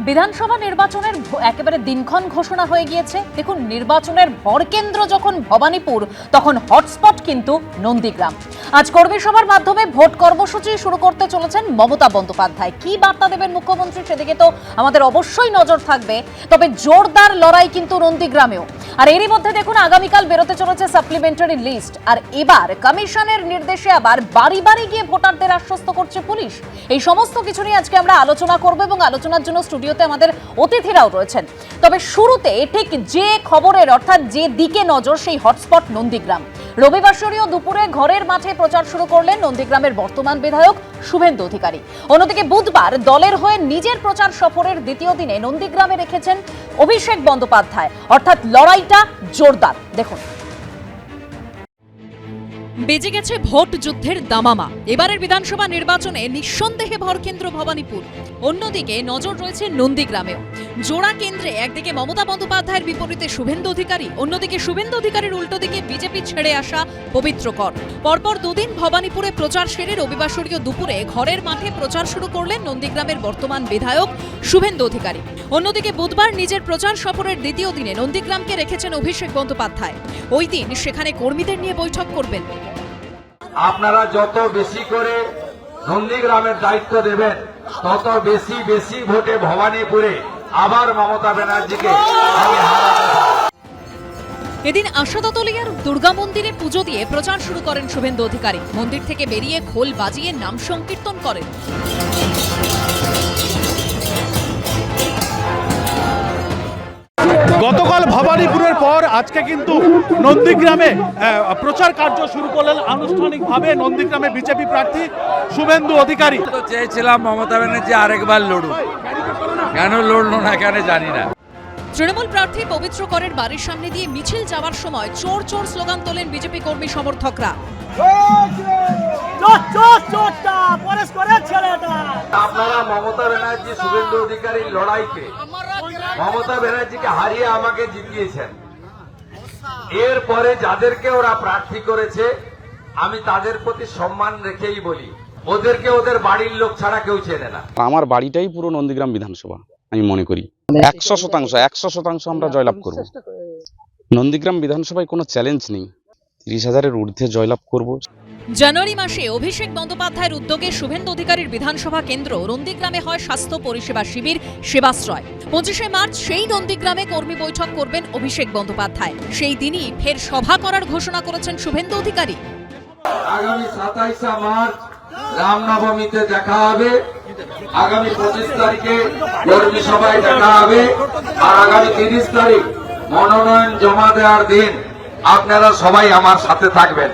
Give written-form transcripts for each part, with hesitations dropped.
বিধানসভা নির্বাচনের একেবারে দিনক্ষণ ঘোষণা হয়ে গিয়েছে। দেখুন, নির্বাচনের ভরকেন্দ্র যখন ভবানীপুর, তখন হটস্পট কিন্তু নন্দীগ্রাম। আজ কর্মী সভার মাধ্যমে ভোট কর্মসূচি শুরু করতে চলেছেন মমতা বন্দ্যোপাধ্যায়। কি বার্তা দেবেন মুখ্যমন্ত্রী, সেদিকে তো আমাদের অবশ্যই নজর থাকবে। তবে জোরদার লড়াই কিন্তু নন্দীগ্রামেও। আর এরই মধ্যে দেখুন, আগামীকাল বেরোতে চলেছে সাপ্লিমেন্টারি লিস্ট। আর এবার কমিশনের নির্দেশে আবার বাড়ি বাড়ি গিয়ে ভোটারদের আশ্বস্ত করছে পুলিশ। এই সমস্ত কিছু নিয়ে আজকে আমরা আলোচনা করব এবং আলোচনার জন্য স্টুডিওতে আমাদের অতিথিরাও রয়েছেন। তবে শুরুতে ঠিক যে খবরের, অর্থাৎ যে দিকে নজর, সেই হটস্পট নন্দীগ্রাম। রবিবাসরীয় দুপুরে ঘরের মাঠে প্রচার শুরু করলেন নন্দীগ্রামের বর্তমান বিধায়ক শুভেন্দু অধিকারী। অন্যদিকে বুধবার দলের হয়ে নিজের প্রচার সফরের দ্বিতীয় দিনে নন্দীগ্রামে রেখেছেন অভিষেক বন্দ্যোপাধ্যায়। অর্থাৎ লড়াইটা জোরদার। দেখুন, বেজে গেছে ভোট যুদ্ধের দামামা। এবারের বিধানসভা নির্বাচনে নিঃসন্দেহে ভরকেন্দ্র ভবানীপুর, অন্যদিকে নজর রয়েছে নন্দীগ্রামেও। জোড়া কেন্দ্রে একদিকে মমতা বন্দ্যোপাধ্যায়ের বিপরীতে শুভেন্দু অধিকারী, অন্যদিকে শুভেন্দু অধিকারীর উল্টো দিকে বিজেপি ছেড়ে আসা পবিত্র কর। পরপর দুদিন ভবানীপুরে প্রচার সেরে রবিবাসরীয় দুপুরে ঘরের মাঠে প্রচার শুরু করলেন নন্দীগ্রামের বর্তমান বিধায়ক শুভেন্দু অধিকারী। অন্যদিকে বুধবার নিজের প্রচার সফরের দ্বিতীয় দিনে নন্দীগ্রামকে রেখেছেন অভিষেক বন্দ্যোপাধ্যায়। ওই দিন সেখানে কর্মীদের নিয়ে বৈঠক করবেন। আপনারা যত বেশি করে নন্দীগ্রামের দায়িত্ব দেবেন, তত বেশি বেশি ভোটে ভবানীপুরে আবার মমতা ব্যানার্জিকে এদিন আশাদতলিয়ার দুর্গা মন্দিরে পুজো দিয়ে প্রচার শুরু করেন শুভেন্দু অধিকারী। মন্দির থেকে বেরিয়ে খোল বাজিয়ে নাম সংকীর্তন করেন। গতকাল ভবানীপুরের পর আজকে কিন্তু নন্দীগ্রামে প্রচার কার্য শুরু করলেন আনুষ্ঠানিকভাবে নন্দীগ্রামে বিজেপি প্রার্থী শুভেন্দু অধিকারী। তো চেয়েছিলাম মমতা ব্যানার্জি আরেকবার লড়ুক, কেন লড়লো না কেন জানি না। তৃণমূল প্রার্থী পবিত্র করের বাড়ির সামনে দিয়ে মিছিল যাওয়ার সময় চোর চোর স্লোগান তোলেন বিজেপি কর্মী সমর্থকরা। আপনারা মমতা ব্যানার্জি শুভেন্দু অধিকারীর লড়াইকে, মমতা ব্যানার্জিকে হারিয়ে আমাকে জিতিয়েছেন। এরপরে যাদেরকে ওরা প্রার্থী করেছে, আমি তাদের প্রতি সম্মান রেখেই বলি, ওদেরকে ওদের বাড়ির লোক ছাড়া কেউ চেনে না। আমার বাড়িটাই পুরো নন্দীগ্রাম বিধানসভা। আমি মনে করি 100% আমরা জয়লাভ করব। নন্দীগ্রাম বিধানসভায় কোনো চ্যালেঞ্জ নেই, 30,000-এর ঊর্ধ্বে জয়লাভ করব। জানুয়ারি মাসে অভিষেক বন্দ্যোপাধ্যায়ের উদ্যোগে শুভেন্দু অধিকারীর বিধানসভা কেন্দ্র নন্দীগ্রামে হয় স্বাস্থ্য পরিষেবা শিবির সেবাশ্রয়। 25শে মার্চ সেই নন্দীগ্রামে কর্মী বৈঠক করবেন অভিষেক বন্দ্যোপাধ্যায়। সেই দিনই ফের সভা করার ঘোষণা করেছেন শুভেন্দু অধিকারী। আগামী 27শে মার্চ রামনবমীতে দেখা হবে, আগামী 25 তারিখে কর্মী সভায় দেখা হবে, আর আগামী 30 তারিখ মনোনয়ন জমা দেওয়ার দিন আপনারা সবাই আমার সাথে থাকবেন।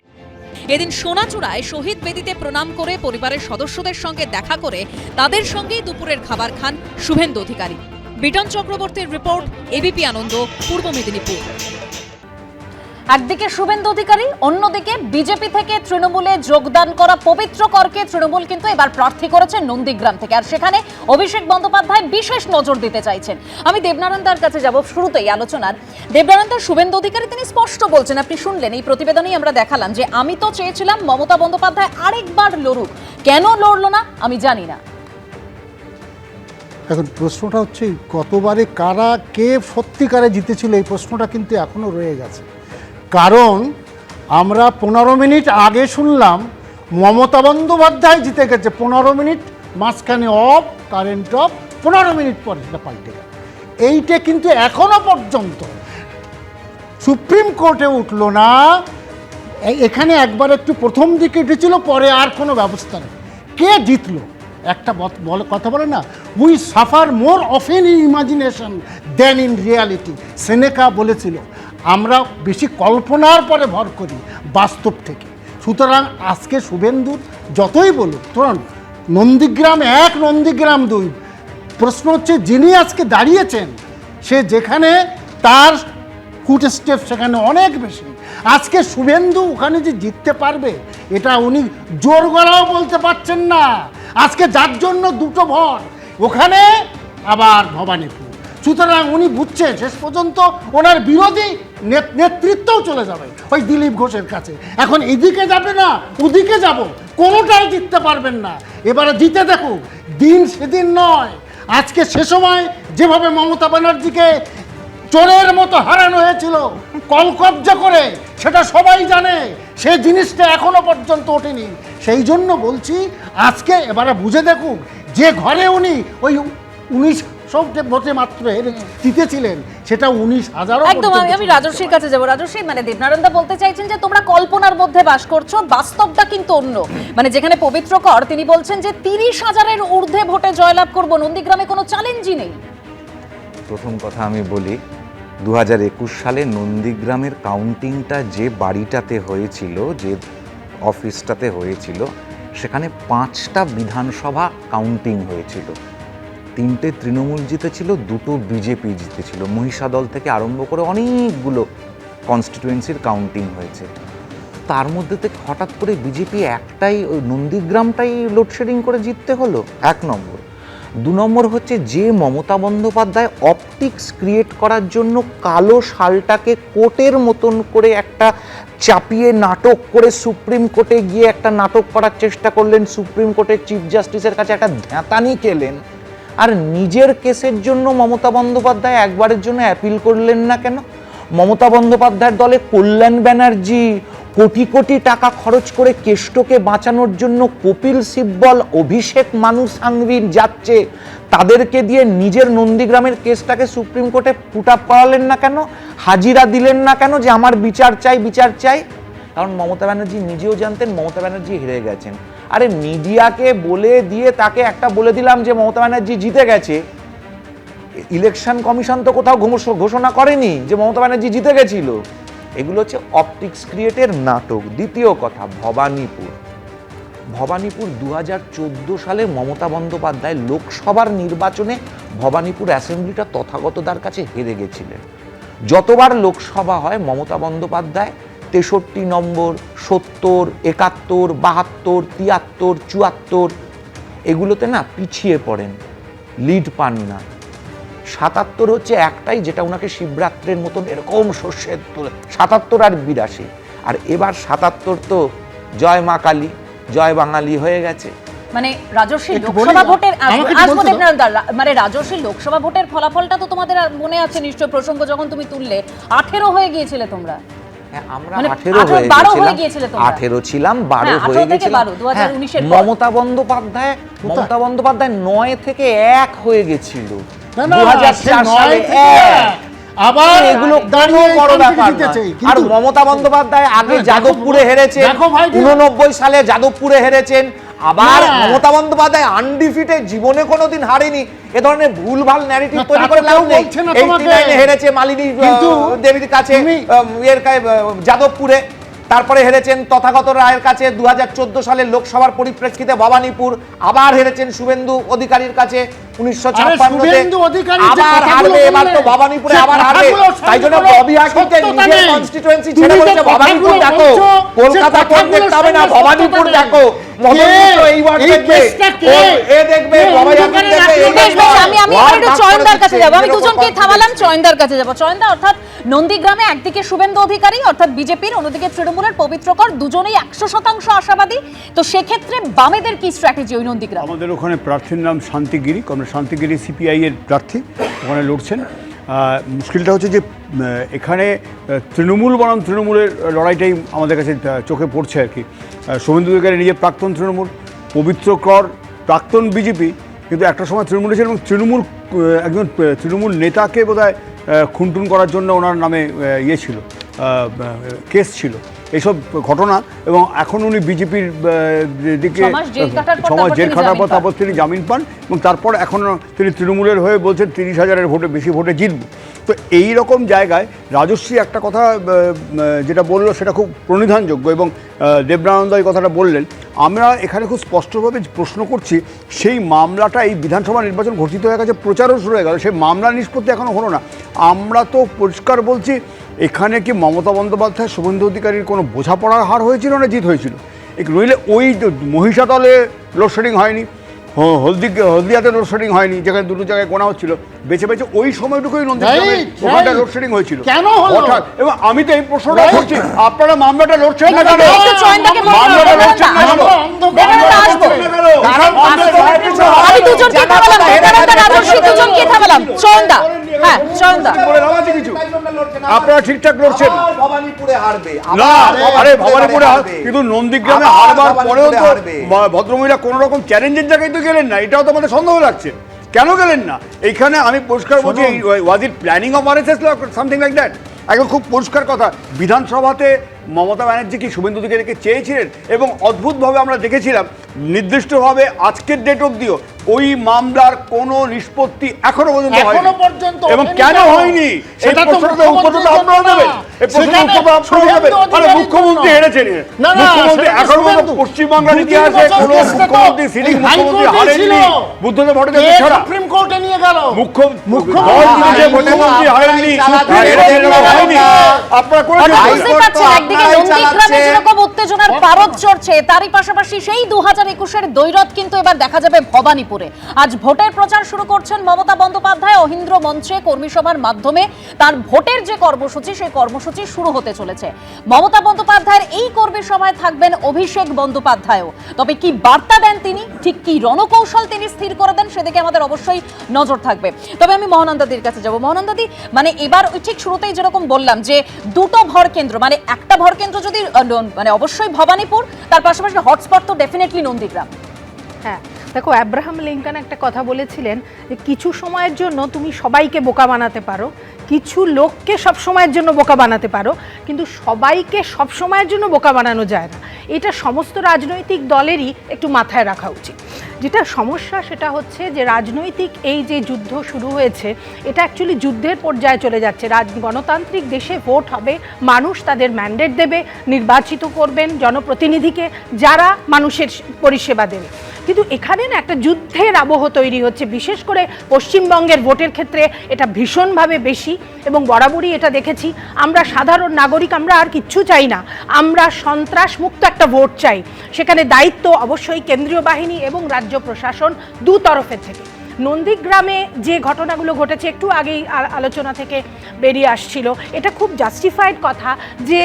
এদিন সোনাচূড়ায় শহীদ বেদিতে প্রণাম করে পরিবারের সদস্যদের সঙ্গে দেখা করে তাদের সঙ্গেই দুপুরের খাবার খান শুভেন্দু অধিকারী। বিটন চক্রবর্তীর রিপোর্ট, এবিপি আনন্দ, পূর্ব মেদিনীপুর। একদিকে শুভেন্দু অধিকারী, অন্যদিকে বিজেপি থেকে তৃণমূলে যোগদান করা পবিত্র করকে তৃণমূল কিন্তু এবার প্রার্থী করেছে নন্দীগ্রাম থেকে। আর সেখানে অভিষেক বন্দ্যোপাধ্যায় বিশেষ নজর দিতে চাইছেন। আমি দেবনারায়ণ দার কাছে যাব শুরুতেই আলোচনার। দেবনারায়ণ দা, শুভেন্দু অধিকারী তিনি স্পষ্ট বলছেন, আপনি শুনলেন, এই প্রতিবেদনেই আমরা দেখালাম যে আমি তো চেয়েছিলাম মমতা বন্দ্যোপাধ্যায় আরেকবার লড়ুক, কেন লড়লো না আমি জানি না। এখন প্রশ্নটা হচ্ছে গতবারে কারা কে সত্যিকারে জিতেছিল, এই প্রশ্নটা কিন্তু এখনো রয়ে গেছে। কারণ আমরা 15 মিনিট আগে শুনলাম মমতা বন্দ্যোপাধ্যায় জিতে গেছে, 15 মিনিট মাঝখানে অফ, কারেন্ট অফ, 15 মিনিট পরে সেটা পাল্টে গেল। এইটা কিন্তু এখনো পর্যন্ত সুপ্রিম কোর্টে উঠল না। এখানে একবার একটু প্রথম দিকে উঠেছিল, পরে আর কোনো ব্যবস্থা নেই। কে জিতলো? একটা কথা বলে না, we suffer more often in imagination than in reality. Seneca বলেছিল, আমরা বেশি কল্পনার পরে ভর করি বাস্তব থেকে। সুতরাং আজকে শুভেন্দুর যতই বলুক, ধরুন নন্দীগ্রাম 1, নন্দীগ্রাম 2, প্রশ্ন হচ্ছে যিনি আজকে দাঁড়িয়েছেন সে যেখানে তার ফুট স্টেপ সেখানে অনেক বেশি। আজকে শুভেন্দু ওখানে যে জিততে পারবে এটা উনি জোর গলাও বলতে পারছেন না। আজকে যার জন্য দুটো ভর, ওখানে আবার ভবানীপুর। সুতরাং উনি বুঝছেন শেষ পর্যন্ত ওনার বিরোধী নেতৃত্বও চলে যাবে ওই দিলীপ ঘোষের কাছে। এখন এদিকে যাবে না ওদিকে যাব, কোনোটাই জিততে পারবেন না। এবারে জিতে দেখুক, দিন সেদিন নয়, আজকে সে সময় যেভাবে মমতা ব্যানার্জিকে চোরের মতো হারানো হয়েছিল কলকব্জা করে, সেটা সবাই জানে, সেই জিনিসটা এখনো পর্যন্ত ওঠেনি। সেই জন্য বলছি আজকে এবারে বুঝে দেখুক যে ঘরে উনি ওই 1900 ভোটে মাত্র জিতেছিলেন, সেটা 19,000। একদম। আমি রাজর্ষির কাছে যাবো। রাজর্ষি, মানে দেবনারায়ণদা বলতে চাইছেন যে তোমরা কল্পনার মধ্যে বাস করছো, বাস্তবটা কিন্তু অন্য। মানে যেখানে পবিত্র কর তিনি বলছেন যে 30,000-এর ঊর্ধ্বে ভোটে জয়লাভ করব, নন্দীগ্রামে কোনো চ্যালেঞ্জই নেই। প্রথম কথা আমি বলি, 2021 সালে নন্দীগ্রামের কাউন্টিংটা যে বাড়িটাতে হয়েছিল, যে অফিসটাতে হয়েছিল, সেখানে 5টা বিধানসভা কাউন্টিং হয়েছিল। 3টে তৃণমূল জিতেছিল, 2টো বিজেপি জিতেছিল। মহিষাদল থেকে আরম্ভ করে অনেকগুলো কনস্টিটুয়েন্সির কাউন্টিং হয়েছে। তার মধ্যে থেকে হঠাৎ করে বিজেপি একটাই, ওই নন্দীগ্রামটাই লোডশেডিং করে জিততে হলো, 1 নম্বর। 2 নম্বর হচ্ছে যে মমতা বন্দ্যোপাধ্যায় অপটিক্স ক্রিয়েট করার জন্য কালো শালটাকে কোটের মতন করে একটা চাপিয়ে নাটক করে সুপ্রিম কোর্টে গিয়ে একটা নাটক করার চেষ্টা করলেন, সুপ্রিম কোর্টের চিফ জাস্টিসের কাছে একটা ধ্যাতানি খেলেন, আর নিজের কেসের জন্য মমতা বন্দ্যোপাধ্যায় একবারের জন্য অ্যাপিল করলেন না কেন? মমতা বন্দ্যোপাধ্যায়ের দলে কল্যাণ ব্যানার্জি কোটি কোটি টাকা খরচ করে কেষ্টকে বাঁচানোর জন্য কপিল সিব্বল, অভিষেক মানু সাংভির যাচ্ছে, তাদেরকে দিয়ে নিজের নন্দীগ্রামের কেসটাকে সুপ্রিম কোর্টে পুট আপ করালেন না কেন? হাজিরা দিলেন না কেন যে আমার বিচার চাই, বিচার চাই? কারণ মমতা ব্যানার্জি নিজেও জানতেন মমতা ব্যানার্জি হেরে গেছেন। আরে মিডিয়াকে বলে দিয়ে তাকে একটা বলে দিলাম যে মমতা ব্যানার্জি জিতে গেছে। ইলেকশন কমিশন তো কোথাও ঘোষণা করেনি যে মমতা ব্যানার্জি জিতে গেছিল। এগুলো হচ্ছে অপটিক্স ক্রিয়েটের নাটক। দ্বিতীয় কথা, ভবানীপুর 2014 সালে মমতা বন্দ্যোপাধ্যায় লোকসভার নির্বাচনে ভবানীপুর অ্যাসেম্বলিটা তথাগতদার কাছে হেরে গেছিলেন। যতবার লোকসভা হয় মমতা বন্দ্যোপাধ্যায় 63 নম্বর, 70, 71, 72, 73, 74 এগুলোতে না পিছিয়ে পড়েন, লিড পান না। 77 হচ্ছে একটাই, যেটা ওনাকে শিবরাত্রের মতন এরকম শস্যের তোলে, 77 আর 82। আর এবার 77 তো জয় মা কালী, জয় বাঙালি হয়ে গেছে। মানে রাজর্ষি লোকসভা ভোটের মানে রাজর্ষি লোকসভা ভোটের ফলাফলটা তো তোমাদের মনে আছে নিশ্চয়, প্রসঙ্গ যখন তুমি তুললে 18 হয়ে গিয়েছিলে তোমরা। আমরা মানে 18 হয়ে গিয়েছিলে তোমরা। 18 ছিলাম, 12 হয়ে গেছিলাম। 2019 মমতা বন্দ্যোপাধ্যায় 9 থেকে 1 হয়ে গেছিল। 2004 সালে 1। আবার এগুলো কোনো বড় ব্যাপার না। আর মমতা বন্দ্যোপাধ্যায় আগে যাদবপুরে হেরেছেন, 89 সালে যাদবপুরে হেরেছেন। আবার মমতা বন্দ্যোপাধ্যায় আনডিফিটেড, জীবনে কোনোদিন হারেনি। এ ধরনের ভুলভাল ন্যারেটিভ তৈরি করে লাভ নেই। 89 হেরেছে মালিনী দেবীর কাছে, যাদবপুরে। তারপরে হেরেছেন তথাগত রায়ের কাছে 2014 সালের লোকসভার পরিপ্রেক্ষিতে ভবানীপুর। আবার হেরেছেন শুভেন্দু অধিকারীর কাছে 1956-তে। আবার হারবে, এবার তো ভবানীপুরে আবার হারবে। তাই জন্য ববি হাকিমকে নিজের কনস্টিটুয়েন্সি ছেড়ে বলছে ভবানীপুর দেখো, কলকাতা কোন দেখতে হবে না, ভবানীপুর দেখো। আমি দুজনকে থামালাম, চয়নদার কাছে যাবো। চয়নদা, অর্থাৎ নন্দীগ্রামে একদিকে শুভেন্দু অধিকারী অর্থাৎ বিজেপির, অন্যদিকে তৃণমূলের পবিত্র কর, দুজনেই 100% আশাবাদী। তো সেক্ষেত্রে বামেদের কি স্ট্র্যাটেজি ওই নন্দীগ্রাম? আমাদের ওখানে প্রার্থীর নাম শান্তিগিরি, কারণ শান্তিগিরি সিপিআই এর প্রার্থী ওখানে লড়ছেন। মুশকিলটা হচ্ছে যে এখানে তৃণমূল বনাম তৃণমূলের লড়াইটাই আমাদের কাছে চোখে পড়ছে আর কি। শুভেন্দু অধিকারী নিজে প্রাক্তন তৃণমূল, পবিত্র কর প্রাক্তন বিজেপি, কিন্তু একটা সময় তৃণমূল ছিল এবং একজন তৃণমূল নেতাকে বোধহয় খুনটুন করার জন্য ওনার নামে ছিল, কেস ছিল, এইসব ঘটনা। এবং এখন উনি বিজেপির দিকে 6 মাস জেল খাটার পর তারপর তিনি জামিন পান, এবং তারপর এখন তিনি তৃণমূলের হয়ে বলছেন 30,000-এর ভোটে বেশি ভোটে জিতব। তো এই রকম জায়গায় রাজশ্রী একটা কথা যেটা বললো সেটা খুব প্রণিধানযোগ্য, এবং দেবনারায়ণদা এই কথাটা বললেন। আমরা এখানে খুব স্পষ্টভাবে প্রশ্ন করছি, সেই মামলাটা এই বিধানসভা নির্বাচন ঘোষিত হয়ে গেছে, প্রচারও শুরু হয়ে গেল, সেই মামলা নিষ্পত্তি এখনও হলো না। আমরা তো পরিষ্কার বলছি, এখানে কি মমতা বন্দ্যোপাধ্যায় শুভেন্দু অধিকারীর কোনো বোঝাপড়ার হার হয়েছিল না জিত হয়েছিল? নইলে ওই মহিষাদলে লোডশেডিং হয়নি, হলদিয়াতে লোডশেডিং হয়নি, যেখানে দুটো জায়গায় গোনা হচ্ছিল, বেছে বেছে ওই সময়টুকুই নন্দীগ্রামে ওখানটা লোডশেডিং হয়েছিল কেন হলো? হঠাৎ। এবং আমি তো এই প্রশ্নটা করছি, আপনারা মামলাটা লড়ছেন না কেন? একটু চয়নদাকে বলুন, মামলাটা দেবেন লড়ছেন না না, কেন? দেবেন না, আসবো। আমি দুজনকে থামালাম, দেবেন না, রাজস্বী দুজনকে থামালাম। চয়নদা, হ্যাঁ চয়নদা, বলে নাম আছে কিছু? আপনারা ঠিকঠাক লড়ছেন ভবানীপুরে হারবে, না? আরে ভবানীপুরে কিন্তু নন্দীগ্রামে হারবার পরেও তো হারবে। ভদ্রমহিলা কোন রকম চ্যালেঞ্জের জায়গায় তো গেলেন না, এটাও তো আমাদের সন্দেহ লাগছে। কেন গেলেন না? এইখানে আমি পরিষ্কার বলছি, was it planning of RSS something like that. একদম খুব পরিষ্কার কথা, বিধানসভাতে মমতা ব্যানার্জি কি শুভেন্দু অধিকারীকে চেয়েছিলেন, এবং অদ্ভুতভাবে আমরা দেখেছিলাম নির্দিষ্টভাবে আজকের ডেট অবধিও ওই মামলার কোনো নিষ্পত্তি এখনো পর্যন্ত হয়নি। এবং কেন হয়নি সেটা তো উত্তরটা আপনারা দেবেন। এই প্রশ্নের উত্তরটা আপনারা দেবেন। আরে মুখ্যমন্ত্রী হেরেছেন, মুখ্যমন্ত্রী এখন পশ্চিমবাংলার ইতিহাসে কোনো মুখ্যমন্ত্রী সিটিং মুখ্যমন্ত্রী হারেননি বুদ্ধদেব ভট্টাচার্য ছাড়া। সুপ্রিম কোর্টে নিয়ে গেল মুখ্যমন্ত্রী হারেননি, আপনারা বুঝতে পারছেন একদিকে নন্দীগ্রামে যেরকম উত্তেজনার পারদ চড়ছে, তারই পাশাপাশি সেই 2021-এর দ্বৈরথ কিন্তু এবার দেখা যাবে ভবানীপুরে। আজ ভোটের প্রচার শুরু করছেন মমতা বন্দ্যোপাধ্যায়। অহিন্দ্র মঞ্চে কর্মী সভার মাধ্যমে তার ভোটের যে কর্মসূচি, সেই কর্মসূচি শুরু হতে চলেছে। মমতা বন্দ্যোপাধ্যায়ের এই কর্মী সভায় থাকবেন অভিষেক বন্দ্যোপাধ্যায়ও। তবে কি বার্তা দেন তিনি, ঠিক কি রণকৌশল তিনি স্থির করে দেন, সেদিকে আমাদের অবশ্যই নজর থাকবে। তবে আমি মহানন্দাদির কাছে যাব। মহানন্দাদি, মানে এবার ঠিক শুরুতেই যেরকম বললাম যে দুটো ভর কেন্দ্র, মানে একটা ভর কেন্দ্র যদি মানে অবশ্যই ভবানীপুর, তার পাশাপাশি হটস্পট তো ডেফিনেটলি নন্দীগ্রাম। হ্যাঁ, দেখো, অ্যাব্রাহাম লিঙ্কন একটা কথা বলেছিলেন যে কিছু সময়ের জন্য তুমি সবাইকে বোকা বানাতে পারো, কিছু লোককে সব সময়ের জন্য বোকা বানাতে পারো, কিন্তু সবাইকে সব সময়ের জন্য বোকা বানানো যায় না। এটা সমস্ত রাজনৈতিক দলেরই একটু মাথায় রাখা উচিত। যেটা সমস্যা সেটা হচ্ছে যে রাজনৈতিক এই যে যুদ্ধ শুরু হয়েছে, এটা অ্যাকচুয়ালি যুদ্ধের পর্যায়ে চলে যাচ্ছে। গণতান্ত্রিক দেশে ভোট হবে, মানুষ তাদের ম্যান্ডেট দেবে, নির্বাচিত করবেন জনপ্রতিনিধিকে যারা মানুষের পরিষেবা দেবে। কিন্তু এখানে না একটা যুদ্ধের আবহ তৈরি হচ্ছে, বিশেষ করে পশ্চিমবঙ্গের ভোটের ক্ষেত্রে এটা ভীষণভাবে বেশি। এবং বরাবরই এটা দেখেছি, আমরা সাধারণ নাগরিক, আমরা আর কিচ্ছু চাই না, আমরা সন্ত্রাস মুক্ত একটা ভোট চাই। সেখানে দায়িত্ব অবশ্যই কেন্দ্রীয় বাহিনী এবং রাজ্য প্রশাসন দু তরফের থেকে। নন্দীগ্রামে যে ঘটনাগুলো ঘটেছে, একটু আগেই আলোচনা থেকে বেরিয়ে আসছিল, এটা খুব জাস্টিফাইড কথা যে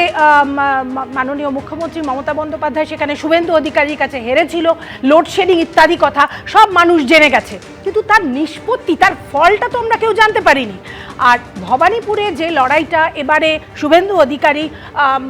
মাননীয় মুখ্যমন্ত্রী মমতা বন্দ্যোপাধ্যায় সেখানে শুভেন্দু অধিকারীর কাছে হেরেছিল, লোডশেডিং ইত্যাদি কথা সব মানুষ জেনে গেছে, কিন্তু তার নিষ্পত্তি, তার ফলটা তো আমরা কেউ জানতে পারিনি। আর ভবানীপুরে যে লড়াইটা এবারে শুভেন্দু অধিকারী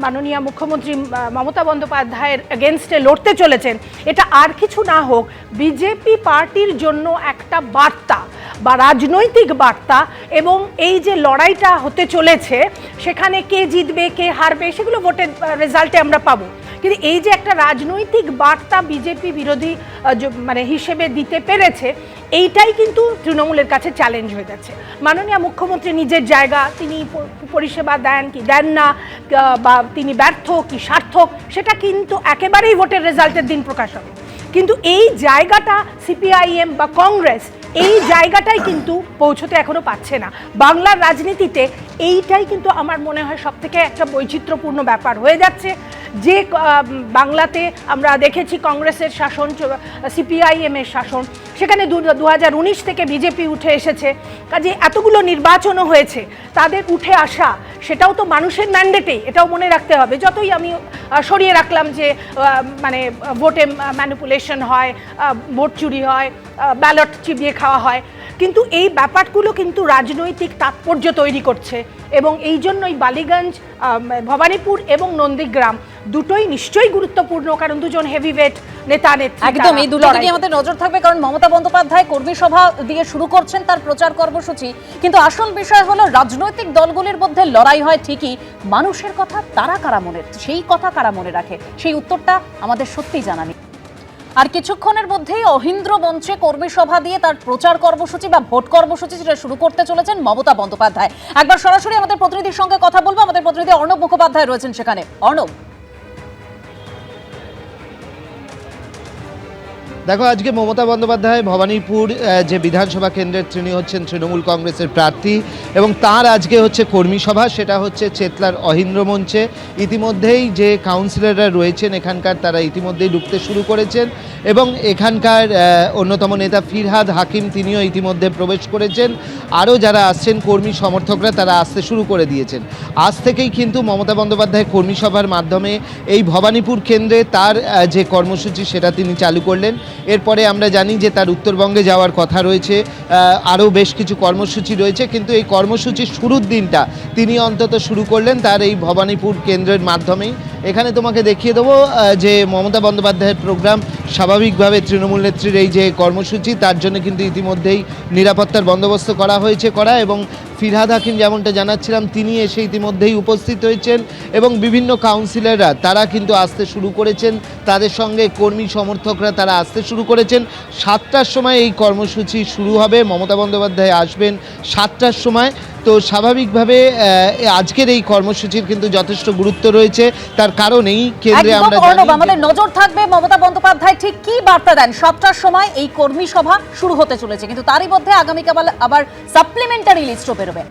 মাননীয় মুখ্যমন্ত্রী মমতা বন্দ্যোপাধ্যায়ের এগেনস্টে লড়তে চলেছেন, এটা আর কিছু না হোক বিজেপি পার্টির জন্য একটা বার্তা বা রাজনৈতিক বার্তা। এবং এই যে লড়াইটা হতে চলেছে, সেখানে কে জিতবে কে হারবে সেগুলো ভোটের রেজাল্টে আমরা পাবো, কিন্তু এই যে একটা রাজনৈতিক বার্তা বিজেপি বিরোধী মানে হিসেবে দিতে পেরেছে, এইটাই কিন্তু তৃণমূলের কাছে চ্যালেঞ্জ হয়ে যাচ্ছে। মাননীয় মুখ্যমন্ত্রী নিজের জায়গা, তিনি পরিষেবা দেন কি দেন না, বা তিনি ব্যর্থ কি সার্থক, সেটা কিন্তু একেবারেই ভোটের রেজাল্টের দিন প্রকাশ হবে। কিন্তু এই জায়গাটা সিপিআইএম বা কংগ্রেস এই জায়গাটাই কিন্তু পৌঁছতে এখনো পাচ্ছে না। বাংলার রাজনীতিতে এইটাই কিন্তু আমার মনে হয় সবথেকে একটা বৈচিত্র্যপূর্ণ ব্যাপার হয়ে যাচ্ছে। যে বাংলাতে আমরা দেখেছি কংগ্রেসের শাসন, সিপিআইএমের শাসন, সেখানে 2019 থেকে বিজেপি উঠে এসেছে, কাজে এতগুলো নির্বাচনও হয়েছে, তাদের উঠে আসা সেটাও তো মানুষের ম্যান্ডেটেই, এটাও মনে রাখতে হবে। যতই আমি সরিয়ে রাখলাম যে মানে ভোটে ম্যানিপুলেশন হয়, ভোট চুরি হয়, ব্যালট চিবিয়ে খাওয়া হয়, কিন্তু এই ব্যাপারগুলো কিন্তু রাজনৈতিক তাৎপর্য তৈরি করছে। এবং এই জন্যই বালিগঞ্জ, ভবানীপুর এবং নন্দীগ্রাম দুটোই নিশ্চয়ই গুরুত্বপূর্ণ, কারণ দুজন হেভিওয়েট নেতা নেত্রী। একদম, এই দুটো দিকে আমাদের নজর থাকবে, কারণ মমতা বন্দ্যোপাধ্যায় কর্মী সভা দিয়ে শুরু করছেন তার প্রচার কর্মসূচি, কিন্তু আসল বিষয় হলো রাজনৈতিক দলগুলির মধ্যে লড়াই হয় ঠিকই, মানুষের কথা তারা কারা মনে, সেই কথা কারা মনে রাখে, সেই উত্তরটা আমাদের সত্যিই জানা নেই। আর কিছুক্ষণের মধ্যেই অহিন্দ্র মঞ্চে কর্মী সভা দিয়ে তার প্রচার কর্মসূচি বা ভোট কর্মসূচি যেটা শুরু করতে চলেছেন মমতা বন্দ্যোপাধ্যায়। একবার সরাসরি আমাদের প্রতিনিধির সঙ্গে কথা বলবো, আমাদের প্রতিনিধি অর্ণব মুখোপাধ্যায় রয়েছেন সেখানে। অর্ণব, দেখো, আজকে মমতা বন্দ্যোপাধ্যায় ভবানীপুর যে বিধানসভা কেন্দ্রের তিনি হচ্ছেন তৃণমূল কংগ্রেসের প্রার্থী, এবং তার আজকে হচ্ছে কর্মী সভা, সেটা হচ্ছে চেতলার অহিন্দ্র মঞ্চে। ইতিমধ্যেই যে কাউন্সিলররা রয়েছেন এখানকার, তারা ইতিমধ্যেই ঢুকতে শুরু করেছেন, এবং এখানকার অন্যতম নেতা ফিরহাদ হাকিম তিনিও ইতিমধ্যে প্রবেশ করেছেন। আরও যারা আসছেন কর্মী সমর্থকরা, তারা আসতে শুরু করে দিয়েছেন। আজ থেকেই কিন্তু মমতা বন্দ্যোপাধ্যায় কর্মী সভার মাধ্যমে এই ভবানীপুর কেন্দ্রে তার যে কর্মসূচি সেটা তিনি চালু করলেন। এরপরে আমরা জানি যে তার উত্তরবঙ্গে যাওয়ার কথা রয়েছে, আরও বেশ কিছু কর্মসূচি রয়েছে, কিন্তু এই কর্মসূচির শুরুর দিনটা তিনি অন্তত শুরু করলেন তার এই ভবানীপুর কেন্দ্রের মাধ্যমেই। এখানে তোমাকে দেখিয়ে দেবো যে মমতা বন্দ্যোপাধ্যায়ের প্রোগ্রাম, স্বাভাবিকভাবে তৃণমূল নেত্রীর এই যে কর্মসূচি, তার জন্য কিন্তু ইতিমধ্যেই নিরাপত্তার বন্দোবস্ত করা হয়েছে এবং ফিরহাদ হাকিম যেমনটা জানাচ্ছিলাম তিনি এসে ইতিমধ্যেই উপস্থিত হয়েছেন, এবং বিভিন্ন কাউন্সিলররা তারা কিন্তু আসতে শুরু করেছেন, তাদের সঙ্গে কর্মী সমর্থকরা তারা আসতে শুরু করেছেন। 7টার সময় এই কর্মসূচি শুরু হবে, মমতা বন্দ্যোপাধ্যায় আসবেন 7টার সময়। তো স্বাভাবিকভাবে আজকের এই কর্মসূচির কিন্তু যথেষ্ট গুরুত্ব রয়েছে, তার কারণ এই কেন্দ্রে আমরা আমাদের নজর থাকবে মমতা বন্দ্যোপাধ্যায় ঠিক কি বার্তা দেন। 7টার সময় এই কর্মী সভা শুরু হতে চলেছে, কিন্তু তারই মধ্যে আগামীকাল আবার সাপ্লিমেন্টারি লিস্টও বেরোবে।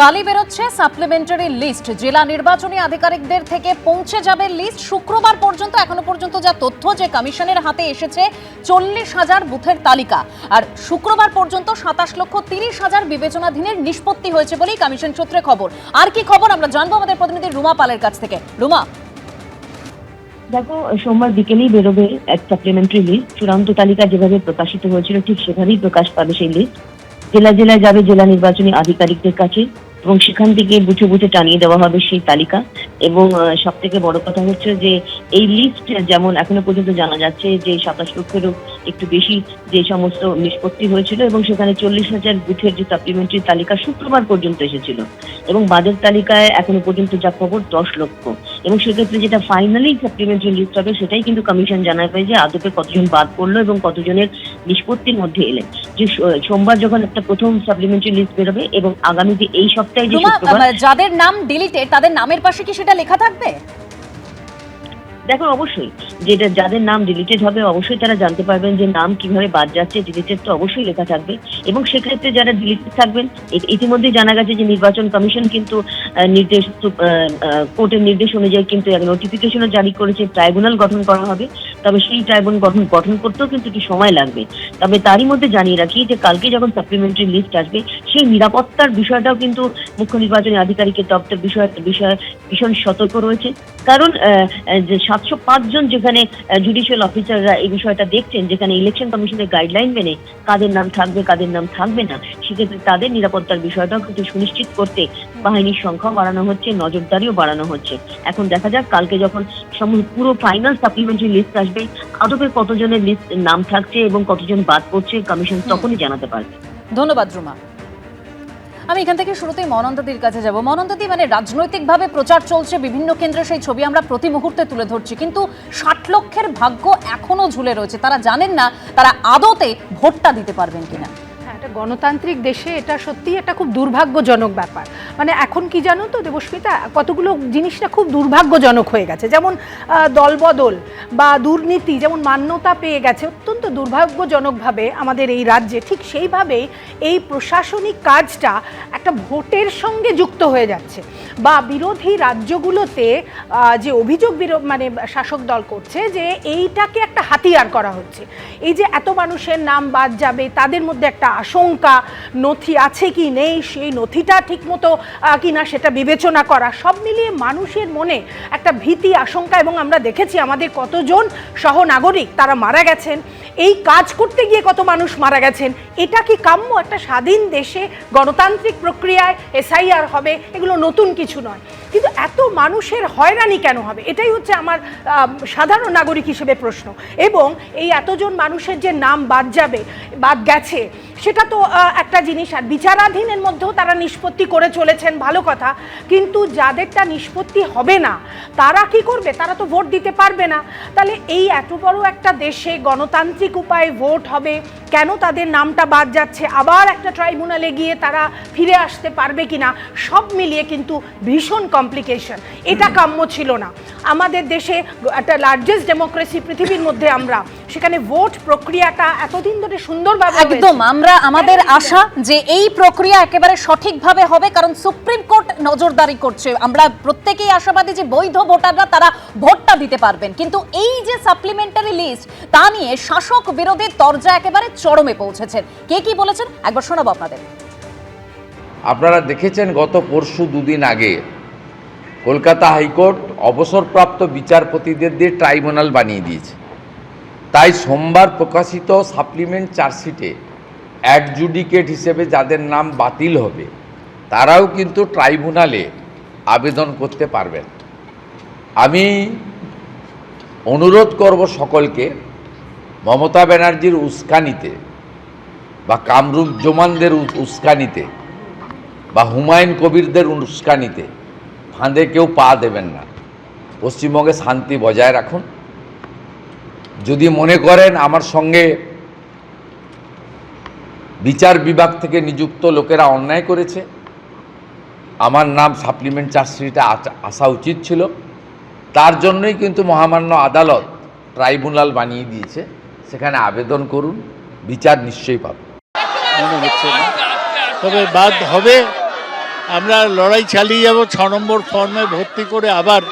কালই বেরোচ্ছে সাপ্লিমেন্টারি লিস্ট, জেলা নির্বাচনী আধিকারিকদের থেকে পৌঁছে যাবে লিস্ট শুক্রবার পর্যন্ত। এখনো পর্যন্ত যা তথ্য, যে কমিশনের হাতে এসেছে 40,000 বুথের তালিকা, আর শুক্রবার পর্যন্ত 27,30,000 বিবেচনাধীনের নিষ্পত্তি হয়েছে বলেই কমিশন সূত্রে খবর। আর কি খবর আমরা জানবো আমাদের প্রতিনিধি রুমা পালের কাছ থেকে। রুমা, দেখো, সোমবার বিকেলেই বেরোবে এক সাপ্লিমেন্টারি লিস্ট। চূড়ান্ত তালিকা যেভাবে প্রকাশিত হয়েছিল ঠিক সেভাবেই প্রকাশ পাবে সেই লিস্ট। জেলায় জেলায় যাবে জেলা নির্বাচনী আধিকারিকদের কাছে, এবং সেখান থেকে বুঝে বুঝে টানিয়ে দেওয়া হবে সেই তালিকা। এবং সব থেকে বড় কথা হচ্ছে যে এই লিস্ট, যেমন এখনো পর্যন্ত জানা যাচ্ছে যে 27 লক্ষেরও একটু বেশি যে সমস্ত নিষ্পত্তি হয়েছিল, এবং সেখানে 40,000 বুথের যে সাপ্লিমেন্টারি তালিকা শুক্রবার পর্যন্ত এসেছিল, এবং বাদের তালিকায় এখনো পর্যন্ত যা খবর 10 লক্ষ। এবং সেক্ষেত্রে যেটা ফাইনালি সাপ্লিমেন্টারি লিস্ট হবে সেটাই কিন্তু কমিশন জানাবে যে আদপে কতজন বাদ পড়লো এবং কতজনের নিষ্পত্তির মধ্যে এলেন। যে সোমবার যখন একটা প্রথম সাপ্লিমেন্টারি লিস্ট বেরোবে, এবং আগামীতে এই সপ্তাহে যে যাদের নাম ডিলিটেড তাদের নামের পাশে কি সেটা লেখা থাকবে? দেখুন, অবশ্যই যেটা যাদের নাম ডিলিটেড হবে অবশ্যই তারা জানতে পারবেন যে নাম কিভাবে বাদ যাচ্ছে। ডিলিটেড তো অবশ্যই লেখা থাকবে, এবং সেক্ষেত্রে যারা ডিলিটেড থাকবেন, ইতিমধ্যে জানা গেছে যে নির্বাচন কমিশন কিন্তু কোর্টের নির্দেশ অনুযায়ী কিন্তু এক নোটিফিকেশনও জারি করেছে, ট্রাইব্যুনাল গঠন করা হবে। তবে সেই ট্রাইব্যুনাল গঠন করতেও কিন্তু একটু সময় লাগবে। তবে তারই মধ্যে জানিয়ে রাখি যে কালকে যখন সাপ্লিমেন্টারি লিস্ট আসবে, সেই নিরাপত্তার বিষয়টাও কিন্তু মুখ্য নির্বাচনী আধিকারিকের দপ্তর বিষয়ে ভীষণ সতর্ক রয়েছে। কারণ যে 705 জন যেখানে জুডিশিয়াল অফিসাররা এই বিষয়টা দেখছেন, যেখানে ইলেকশন কমিশনের গাইডলাইন মেনে কাদের নাম থাকবে কাদের নাম থাকবে না, সেক্ষেত্রে তাদের নিরাপত্তার বিষয়টাও কিন্তু সুনিশ্চিত করতে বাহিনীর সংখ্যাও বাড়ানো হচ্ছে, নজরদারিও বাড়ানো হচ্ছে। এখন দেখা যাক কালকে যখন পুরো ফাইনাল সাপ্লিমেন্টারি লিস্ট আসবে, আদপে কতজনের লিস্ট নাম থাকছে এবং কতজন বাদ পড়ছে, কমিশন তখনই জানাতে পারবে। ধন্যবাদ রুমা। আমি এখান থেকে শুরুতেই মনন্দাদির কাছে যাব। মনন্দাদি, মানে রাজনৈতিকভাবে প্রচার চলছে বিভিন্ন কেন্দ্রে, সেই ছবি আমরা প্রতি মুহূর্তে তুলে ধরছি, কিন্তু 60 লক্ষের ভাগ্য এখনো ঝুলে রয়েছে। তারা জানেন না তারা আদতে ভোটটা দিতে পারবেন কিনা। একটা গণতান্ত্রিক দেশে এটা সত্যি একটা খুব দুর্ভাগ্যজনক ব্যাপার। মানে এখন কি জানো তো দেবস্মিতা, কতগুলো জিনিসটা খুব দুর্ভাগ্যজনক হয়ে গেছে, যেমন দলবদল বা দুর্নীতি যেমন মান্যতা পেয়ে গেছে অত্যন্ত দুর্ভাগ্যজনকভাবে আমাদের এই রাজ্যে, ঠিক সেইভাবেই এই প্রশাসনিক কাজটা একটা ভোটের সঙ্গে যুক্ত হয়ে যাচ্ছে। বা বিরোধী রাজ্যগুলোতে যে অভিযোগ মানে শাসক দল করছে যে এইটাকে একটা হাতিয়ার করা হচ্ছে। এই যে এত মানুষের নাম বাদ যাবে, তাদের মধ্যে একটা আশঙ্কা, নথি আছে কি নেই, সেই নথিটা ঠিকমতো কিনা সেটা বিবেচনা করা, সব মিলিয়ে মানুষের মনে একটা ভীতি, আশঙ্কা। এবং আমরা দেখেছি আমাদের কতজন সহনাগরিক তারা মারা গেছেন, এই কাজ করতে গিয়ে কত মানুষ মারা গেছেন। এটা কি কাম্য? একটা স্বাধীন দেশে গণতান্ত্রিক প্রক্রিয়ায় এসআইআর হবে, এগুলো নতুন কিছু নয়, কিন্তু এত মানুষের হয়রানি কেন হবে? এটাই হচ্ছে আমার সাধারণ নাগরিক হিসেবে প্রশ্ন। এবং এই এতজন মানুষের যে নাম বাদ গেছে সেটা তো একটা জিনিস, আর বিচারাধীনের মধ্যেও তারা নিষ্পত্তি করে চলেছেন, ভালো কথা, কিন্তু যাদেরটা নিষ্পত্তি হবে না তারা কি করবে? তারা তো ভোট দিতে পারবে না। তাহলে এই এত বড় একটা দেশে গণতান্ত্রিক উপায়ে ভোট হবে, কেন তাদের নামটা বাদ যাচ্ছে? আবার একটা ট্রাইব্যুনালে গিয়ে তারা ফিরে আসতে পারবে কিনা? সব মিলিয়ে কিন্তু ভীষণ কমপ্লিকেশন। এটা কাম্য ছিল না আমাদের দেশে। একটা লার্জেস্ট ডেমোক্রেসি পৃথিবীর মধ্যে আমরা, সেখানে ভোট প্রক্রিয়াটা এতদিন ধরে সুন্দরভাবে একদম আমাদের আশা যে এই প্রক্রিয়া একেবারে সঠিকভাবে হবে, কারণ সুপ্রিম কোর্ট নজরদারি করছে। আমরা প্রত্যেকেই আশাবাদী যে বৈধ ভোটাররা তারা ভোটটা দিতে পারবেন, কিন্তু এই যে সাপ্লিমেন্টারি লিস্ট তা নিয়ে শাসক বিরোধী তরজা একেবারে চরমে পৌঁছেছে। কে কি বলেছেন একবার শোনাবো আপনাদের। আপনারা দেখেছেন গত পরশু দুদিন আগে কলকাতা হাইকোর্ট অবসরপ্রাপ্ত বিচারপতিদের দিয়ে ট্রাইব্যুনাল বানিয়ে দিয়েছে। তাই সোমবার প্রকাশিত সাপ্লিমেন্ট চার্জশিটে অ্যাডজুডিকেট হিসেবে যাদের নাম বাতিল হবে তারাও কিন্তু ট্রাইব্যুনালে আবেদন করতে পারবেন। আমি অনুরোধ করব সকলকে মমতা ব্যানার্জির উস্কানিতে বা কামরুজ্জামানদের উস্কানিতে বা হুমায়ুন কবিরদের উস্কানিতে ফাঁদে কেউ পা দেবেন না। পশ্চিমবঙ্গে শান্তি বজায় রাখুন। যদি মনে করেন আমার সঙ্গে বিচার বিভাগ থেকে নিযুক্ত লোকেরা অন্যায় করেছে, আমার নাম সাপ্লিমেন্ট চার্জশিটে আসা উচিত ছিল, তার জন্যই কিন্তু মহামান্য আদালত ট্রাইব্যুনাল বানিয়ে দিয়েছে। সেখানে আবেদন করুন, বিচার নিশ্চয়ই পাবেন। মনে হচ্ছে না, তবে বাদ হবে। আমরা লড়াই চালিয়ে যাব, 6 নম্বর ফর্মে ভর্তি করে আবার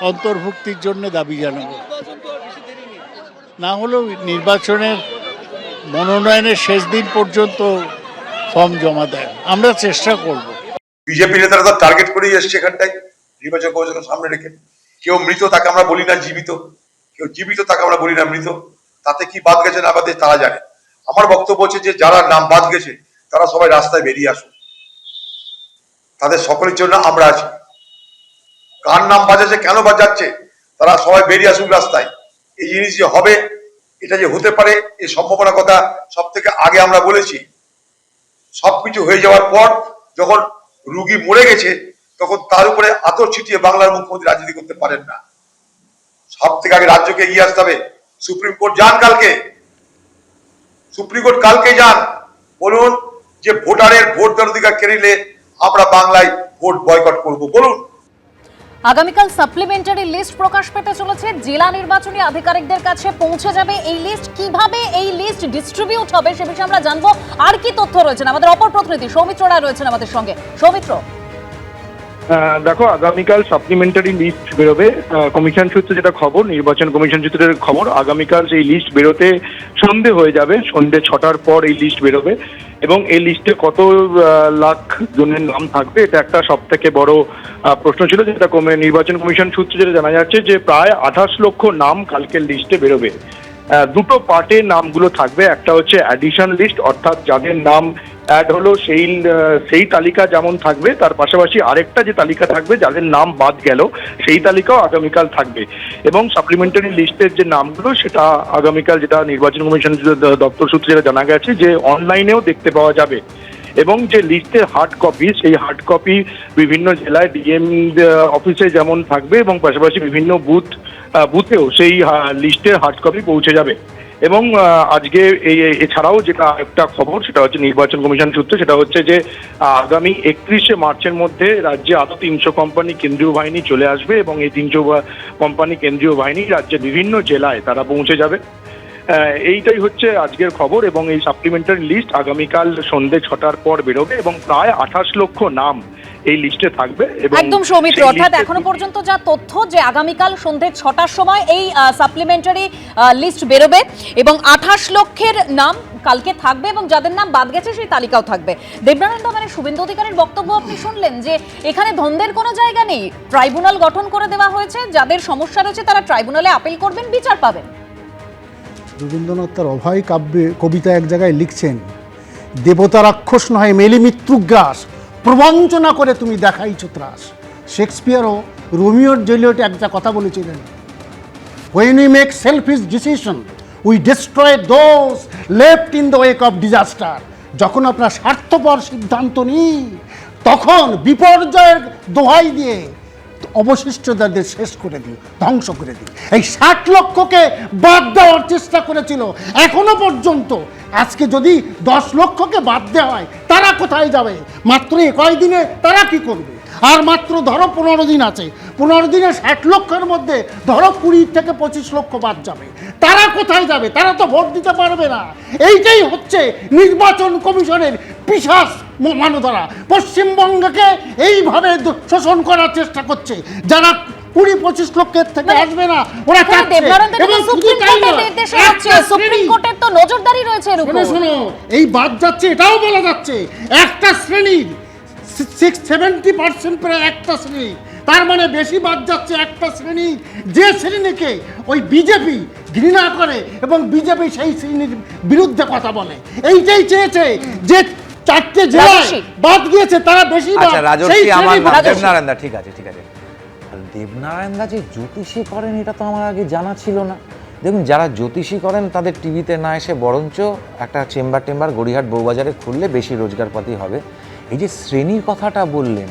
অন্তর্ভুক্তির জন্য দাবি জানাবো। না হলেও নির্বাচনের মনোনয়নের শেষ দিন পর্যন্ত ফর্ম জমা দেয়, আমরা চেষ্টা করব। বিজেপি নেতারা তার টার্গেট করেই এসছে এখানটায় নির্বাচন কমিশনের সামনে রেখে। কেউ মৃত তাকে আমরা বলি না জীবিত, কেউ জীবিত তাকে আমরা বলি না মৃত। তাতে কি বাদ গেছে না বাদে তারা জানে। আমার বক্তব্য হচ্ছে যে যারা নাম বাদ গেছে তারা সবাই রাস্তায় বেরিয়ে আসুন, তাদের সকলের জন্য আমরা আছি। কার নাম বাজাচ্ছে, কেন বাজাচ্ছে, তারা সবাই বেরিয়ে আসুন রাস্তায়। এই জিনিস যে হবে, এটা যে হতে পারে, এই সম্ভাবনার কথা সব থেকে আগে আমরা বলেছি। সবকিছু হয়ে যাওয়ার পর যখন রুগী মরে গেছে তখন তার উপরে আতর ছিটিয়ে বাংলার মুখ্যমন্ত্রী রাজনীতি করতে পারেন না। সব থেকে আগে রাজ্যকে এগিয়ে আসতে হবে। সুপ্রিম কোর্ট যান কালকে, সুপ্রিম কোর্ট কালকে যান, বলুন যে ভোটারের ভোট দেওয়ার অধিকার কেড়ে নিলে আমরা বাংলায় ভোট বয়কট করব, বলুন। আগামীকাল সাপ্লিমেন্টারি লিস্ট প্রকাশ পেতে চলেছে, জেলা নির্বাচনী আধিকারিকদের কাছে পৌঁছে যাবে এই লিস্ট। কিভাবে এই লিস্ট ডিস্ট্রিবিউট হবে সে বিষয়ে আমরা জানবো। আর কি তথ্য রয়েছেন আমাদের অপর প্রতিনিধি সৌমিত্র রায় রয়েছেন আমাদের সঙ্গে। সৌমিত্র, দেখো আগামীকাল সাপ্লিমেন্টারি লিস্ট বেরোবে। কমিশন সূত্রে যেটা খবর, নির্বাচন কমিশন সূত্রের খবর, আগামীকাল সেই লিস্ট বেরোতে সন্ধে হয়ে যাবে। সন্ধে 6টার পর এই লিস্ট বেরোবে এবং এই লিস্টে কত লাখ জনের নাম থাকবে এটা একটা সব থেকে বড় প্রশ্ন ছিল, যেটা নির্বাচন কমিশন সূত্রে যেটা জানা যাচ্ছে যে প্রায় 28 লক্ষ নাম কালকের লিস্টে বেরোবে। দুটো পার্টে নামগুলো থাকবে। একটা হচ্ছে অ্যাডিশন লিস্ট, অর্থাৎ যাদের নাম অ্যাড হলো সেই তালিকা যেমন থাকবে, তার পাশাপাশি আরেকটা যে তালিকা থাকবে যাদের নাম বাদ গেল সেই তালিকাও আগামীকাল থাকবে। এবং সাপ্লিমেন্টারি লিস্টের যে নামগুলো সেটা আগামীকাল, যেটা নির্বাচন কমিশন দপ্তর সূত্রে যেটা জানা গেছে, যে অনলাইনেও দেখতে পাওয়া যাবে। এবং যে লিস্টের হার্ড কপি, সেই হার্ড কপি বিভিন্ন জেলায় ডিএম অফিসে যেমন থাকবে এবং পাশাপাশি বিভিন্ন বুথেও সেই লিস্টের হার্ড কপি পৌঁছে যাবে। এবং আজকে এছাড়াও যেটা একটা খবর সেটা হচ্ছে নির্বাচন কমিশন সূত্রে, সেটা হচ্ছে যে আগামী 31শে মার্চের মধ্যে রাজ্যে আরো 300 কোম্পানি কেন্দ্রীয় বাহিনী চলে আসবে এবং এই 300 কোম্পানি কেন্দ্রীয় বাহিনী রাজ্যের বিভিন্ন জেলায় তারা পৌঁছে যাবে। এইটাই হচ্ছে আজকের খবর। এবং এই সাপ্লিমেন্টারি লিস্ট আগামীকাল সন্ধ্যে 6টার পর বেরোবে এবং প্রায় 28 লক্ষ নাম এই লিস্টে থাকবে। একদম সৌমিত্র, অর্থাৎ এখনো পর্যন্ত যা তথ্য যে আগামীকাল সন্ধ্যে 6টার সময় এই সাপ্লিমেন্টারি লিস্ট বেরোবে এবং 28 লক্ষের নাম কালকে থাকবে এবং যাদের নাম বাদ গেছে সেই তালিকাও থাকবে। দেবনারায়ণ মানে শুভেন্দু অধিকারীর বক্তব্য আপনি শুনলেন যে এখানে দ্বন্দ্বের কোনো জায়গা নেই, ট্রাইব্যুনাল গঠন করে দেওয়া হয়েছে, যাদের সমস্যা রয়েছে তারা ট্রাইব্যুনালে আপিল করবেন, বিচার পাবেন। রবীন্দ্রনাথ তার অভয় কাব্যে কবিতা এক জায়গায় লিখছেন, দেবতা রাক্ষস নয় মেলি মৃত্যুগ্রাস, প্রবঞ্চনা করে তুমি দেখাইছ ত্রাস। শেক্সপিয়ারও রোমিওর জুলিয়েটে একটা কথা বলেছিলেন, when we make selfish decision we destroy those left in the wake of disaster। যখন আপনার স্বার্থপর সিদ্ধান্ত নিই তখন বিপর্যয়ের দোহাই দিয়ে অবশিষ্টদের শেষ করে দিই, ধ্বংস করে দিই। এই 60 লক্ষকে বাদ দেওয়ার চেষ্টা করেছিল এখনো পর্যন্ত। আজকে যদি 10 লক্ষকে বাদ দেওয়া হয় তারা কোথায় যাবে? মাত্র কয়েকদিনে তারা কি করবে? আর মাত্র ধরো 15 দিন আছে, 15 দিনে 60 লক্ষের মধ্যে ধরো 20 থেকে 25 লক্ষ বাদ যাবে। তারা কোথায় যাবে? তারা তো ভোট দিতে পারবে না। এইটাই হচ্ছে নির্বাচন কমিশনের পিশাচ মানধারা। পশ্চিমবঙ্গকে এইভাবে শোষণ করার চেষ্টা করছে। যারা 20-25 লক্ষের থেকে আসবে না ওরা সুপ্রিম কোর্টের তো নজরদারি রয়েছে এর উপর। শোনো, এই বাদ যাচ্ছে এটাও বলা যাচ্ছে একটা শ্রেণীর 70% প্রায় একটা শ্রেণী, তার মানে বেশি বাদ যাচ্ছে একটা শ্রেণী, যে শ্রেণীকে ওই বিজেপি ঘৃণা করে এবং বিজেপি সেই শ্রেণীর বিরুদ্ধে কথা বলে। এইটাই চেয়েছে যে 4টে জেলায় বাদ গিয়েছে তারা বেশি বাদ। আচ্ছা রাজর্ষি, আমার নাম দেবনারায়ণ দা। ঠিক আছে ঠিক আছে। দেবনারায়ণ দা যে জ্যোতিষী করেন এটা তো আমার আগে জানা ছিল না। দেখুন, যারা জ্যোতিষী করেন তাদের টিভিতে না এসে বরঞ্চ একটা চেম্বার গড়িয়াহাট বউবাজারে খুললে বেশি রোজগারপাতি হবে। এই যে শ্রেণীর কথাটা বললেন,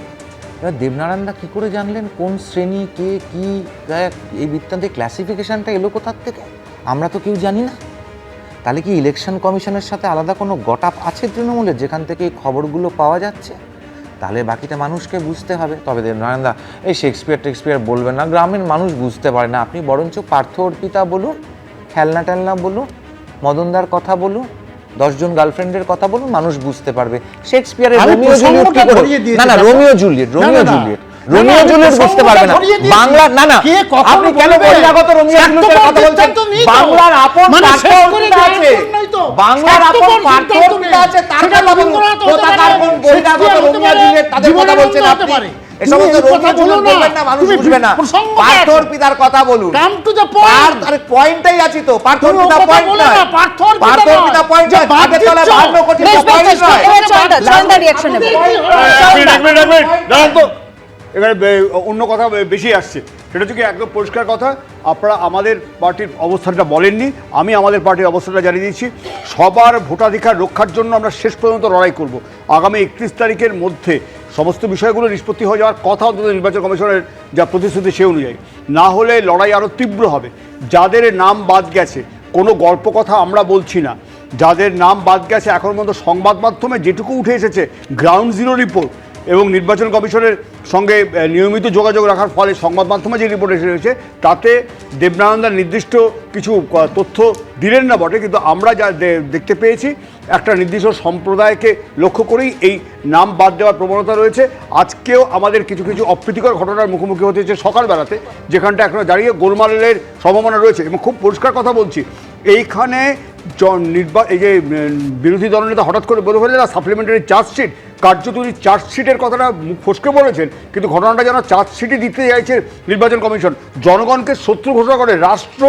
এবার দেবনারায়ণ দা কী করে জানলেন কোন শ্রেণী কে কী, এই বৃত্তান্তে ক্লাসিফিকেশানটা এলো কোথার থেকে? আমরা তো কেউ জানি না। তাহলে কি ইলেকশন কমিশনের সাথে আলাদা কোনো গট-আপ আছে তৃণমূলের যেখান থেকে এই খবরগুলো পাওয়া যাচ্ছে? তাহলে বাকিটা মানুষকে বুঝতে হবে। তবে দেবনারায়ণ দা এই শেক্সপিয়ার বলবেন না, গ্রামের মানুষ বুঝতে পারে না। আপনি বরঞ্চ পার্থ অর্পিতা বলুন, খেলনা টেলনা বলুন, মদনদার কথা বলুন, 10 জন গার্লফ্রেন্ডের কথা বলুন, মানুষ বুঝতে পারবে। শেক্সপিয়ারের রোমিও জুলিয়েট কি করে? না রোমিও জুলিয়েট বুঝতে পারবে না। বাংলা না আপনি কেন বহিরাগত রোমিও জুলিয়েটের কথা বলছেন? বাংলার আপন পার্থ অর্পিতা আছে, বাংলার আপন পার্থ অর্পিতা আছে, তার কথা বলুন। কোথাকার কোন বহিরাগত রোমিও জুলিয়েট তাদের কথা বলছেন আপনি? এই সমস্ত রোমিও জুলিয়েট বলবেন না, মানুষ বুঝবে না। পার্থ অর্পিতার কথা বলুন। আরে পয়েন্টটাই আছে তো, পার্থ অর্পিতা পয়েন্ট না, পার্থ অর্পিতা পয়েন্ট না, আগে তলা 52 কোটি পয়েন্ট নয়। চয়নদা রিঅ্যাকশন নেবে। এখানে অন্য কথা বেশি আসছে, সেটা হচ্ছে কি একদম পরিষ্কার কথা। আপনারা আমাদের পার্টির অবস্থানটা বলেননি, আমি আমাদের পার্টির অবস্থানটা জানিয়ে দিচ্ছি। সবার ভোটাধিকার রক্ষার জন্য আমরা শেষ পর্যন্ত লড়াই করব। আগামী 31 তারিখের মধ্যে সমস্ত বিষয়গুলো নিষ্পত্তি হয়ে যাওয়ার কথা অন্তত নির্বাচন কমিশনের যা প্রতিশ্রুতি সে অনুযায়ী, না হলে লড়াই আরও তীব্র হবে। যাদের নাম বাদ গেছে, কোনো গল্প কথা আমরা বলছি না, যাদের নাম বাদ গেছে এখন পর্যন্ত সংবাদ মাধ্যমে যেটুকু উঠে এসেছে গ্রাউন্ড জিরো রিপোর্ট এবং নির্বাচন কমিশনের সঙ্গে নিয়মিত যোগাযোগ রাখার ফলে সংবাদ মাধ্যমে যে রিপোর্ট এসে রয়েছে তাতে দেবনারায়ণদার নির্দিষ্ট কিছু তথ্য দিলেন না বটে, কিন্তু আমরা যা দেখতে পেয়েছি একটা নির্দিষ্ট সম্প্রদায়কে লক্ষ্য করেই এই নাম বাদ দেওয়ার প্রবণতা রয়েছে। আজকেও আমাদের কিছু কিছু অপ্রীতিকর ঘটনার মুখোমুখি হতে হচ্ছে সকালবেলাতে, যেখানটা এখনও দাঁড়িয়ে গোলমালের সম্ভাবনা রয়েছে। এবং খুব পরিষ্কার কথা বলছি, এইখানে এই যে বিরোধী দলনেতা হঠাৎ করে বলে ফেললেন সাপ্লিমেন্টারি চার্জশিট, কার্যত উনি চার্জশিটের কথাটা মুখ ফসকে বলেছেন, কিন্তু ঘটনাটা যেন চার্জশিটই দিতে চাইছে নির্বাচন কমিশন। জনগণকে শত্রু ঘোষণা করে রাষ্ট্র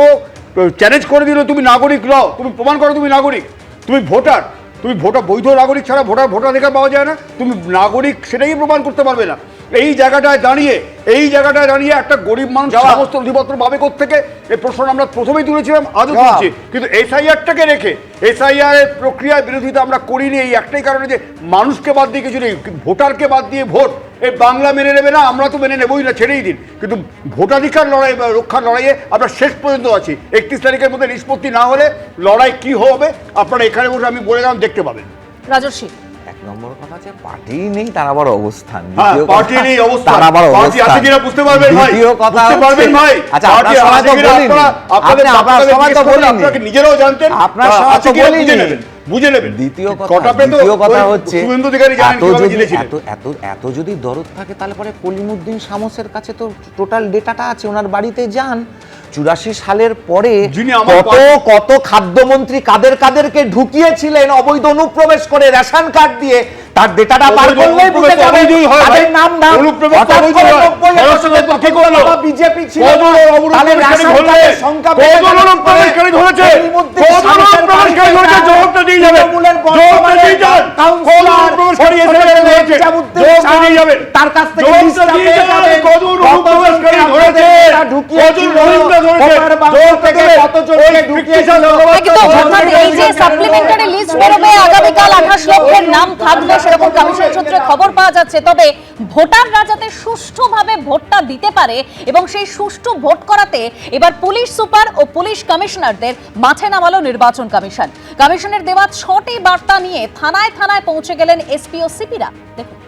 চ্যালেঞ্জ করে দিল, তুমি নাগরিক লও, তুমি প্রমাণ করো তুমি নাগরিক, তুমি ভোটার, তুমি বৈধ নাগরিক ছাড়া ভোটাধিকার পাওয়া যায় না, তুমি নাগরিক সেটাই প্রমাণ করতে পারবে না। এই জায়গাটায় দাঁড়িয়ে একটা গরিব মানুষ সমস্ত অধিপত্র পাবে কোত্থেকে, এই প্রশ্ন আমরা প্রথমেই তুলেছিলাম, আজও তুলছি। কিন্তু এসআইআরটাকে রেখে এসআইআর এর প্রক্রিয়ায় বিরোধিতা আমরা করিনি এই একটাই কারণে যে মানুষকে বাদ দিয়ে কিছু নেই, ভোটারকে বাদ দিয়ে ভোট এই বাংলা মেনে নেবে না, আমরা তো মেনে নেবই না, ছেড়েই দিন। কিন্তু ভোটাধিকার লড়াই বা রক্ষার লড়াইয়ে আমরা শেষ পর্যন্ত আছি। 31 তারিখের মধ্যে নিষ্পত্তি না হলে লড়াই কি হবে আপনারা এখানে বসে আমি বলে দিলাম দেখতে পাবেন। রাজর্ষি, এক নম্বর কথা আছে পার্টি নেই তার আবার অবস্থান, পার্টি নেই অবস্থান, তার আবার পার্টি আছে কিনা বুঝতে পারবেন ভাই, বুঝতে পারবেন ভাই। আচ্ছা আপনারা সবাই তো বলেন, আপনারা নিজেরাও জানতেন, আপনারা সবাই তো বলেন, বুঝে নেবেন। দ্বিতীয় কথা হচ্ছে এত যদি দরদ থাকে তাহলে পরে কলিমুদ্দিন শামসের কাছে তো টোটাল ডেটাটা আছে, ওনার বাড়িতে যান। 84 সালের পরে কত খাদ্যমন্ত্রী কাদেরকে ঢুকিয়েছিলেন অবৈধ অনুপ্রবেশ করে রেশন কার্ড দিয়ে, তার ডেটাটা বার করলেই বুঝে যাবেন তাদের নাম বিজেপি ছিল, তাহলে রেশন কার্ডের সংখ্যা তার কাছ থেকে সাপ্লিমেন্টারি লিস্ট বেরোবে আগামীকাল 28 লক্ষের নাম থাকবে সেরকম কমিশন সূত্রে খবর পাওয়া যাচ্ছে। তবে ভোটাররা যাতে সুষ্ঠুভাবে ভোটটা দিতে পারে এবং সেই সুষ্ঠু ভোট করাতে এবার পুলিশ সুপার ও পুলিশ কমিশনারদের মাঠে নামালো নির্বাচন কমিশন। কমিশনের দেওয়া 6টি বার্তা নিয়ে থানায় পৌঁছে গেলেন এসপি ও সিপিরা। দেখুন।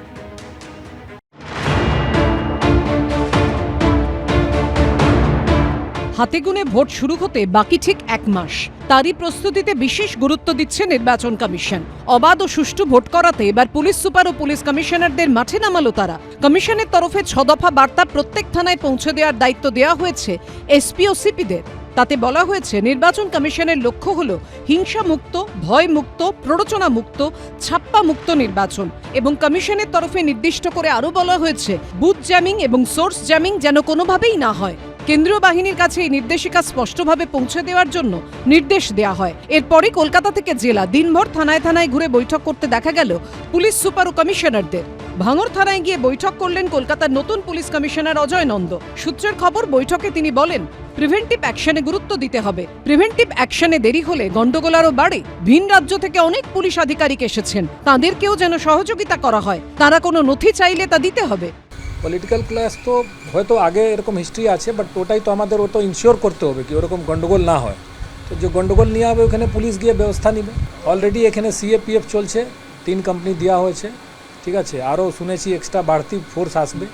হাতে গুনে ভোট শুরু হতে বাকি ঠিক 1 মাস। তারই প্রস্তুতিতে বিশেষ গুরুত্ব দিচ্ছে নির্বাচন কমিশন। অবাধ ও সুষ্ঠু ভোট করাতে এবার পুলিশ সুপার ও পুলিশ কমিশনারদের মাঠে নামালো তারা। কমিশনের তরফে 6 দফা বার্তা প্রত্যেক থানায় পৌঁছে দেওয়ার দায়িত্ব দেওয়া হয়েছে এসপি ও সিপিদের। তাতে বলা হয়েছে নির্বাচন কমিশনের লক্ষ্য হল হিংসা মুক্ত, ভয় মুক্ত, প্ররোচনা মুক্ত, ছাপ্পা মুক্ত নির্বাচন। এবং কমিশনের তরফে নির্দিষ্ট করে আরও বলা হয়েছে বুথ জ্যামিং এবং সোর্স জ্যামিং যেন কোনোভাবেই না হয়। কেন্দ্রীয় বাহিনীর কাছে এই নির্দেশিকা স্পষ্টভাবে পৌঁছে দেওয়ার জন্য নির্দেশ দেওয়া হয়। এরপরে কলকাতা থেকে জেলা দিনভর থানায় থানায় ঘুরে বৈঠক করতে দেখা গেল পুলিশ সুপার ও কমিশনারদের। ভাঙড় থানায় গিয়ে বৈঠক করলেন কলকাতার নতুন পুলিশ কমিশনার অজয় নন্দ। সূত্রের খবর, বৈঠকে তিনি বলেন প্রিভেন্টিভ অ্যাকশনে গুরুত্ব দিতে হবে। প্রিভেন্টিভ অ্যাকশনে দেরি হলে গন্ডগোল আরও বাড়ে। ভিন রাজ্য থেকে অনেক পুলিশ আধিকারিক এসেছেন, তাদেরকেও যেন সহযোগিতা করা হয়। তারা কোনো নথি চাইলে তা দিতে হবে। পলিটিক্যাল ক্লাস তো হয়তো আগে এরকম হিস্ট্রি আছে, বাট ওটাই তো আমাদের ও তো ইনশিওর করতে হবে কি ওরকম গন্ডগোল না হয়। তো যে গন্ডগোল নিয়ে হবে ওখানে পুলিশ গিয়ে ব্যবস্থা নেবে। অলরেডি এখানে সিএপিএফ চলছে, 3 কোম্পানি দেওয়া হয়েছে, ঠিক আছে। আরও শুনেছি এক্সট্রা বাড়তি ফোর্স আসবে।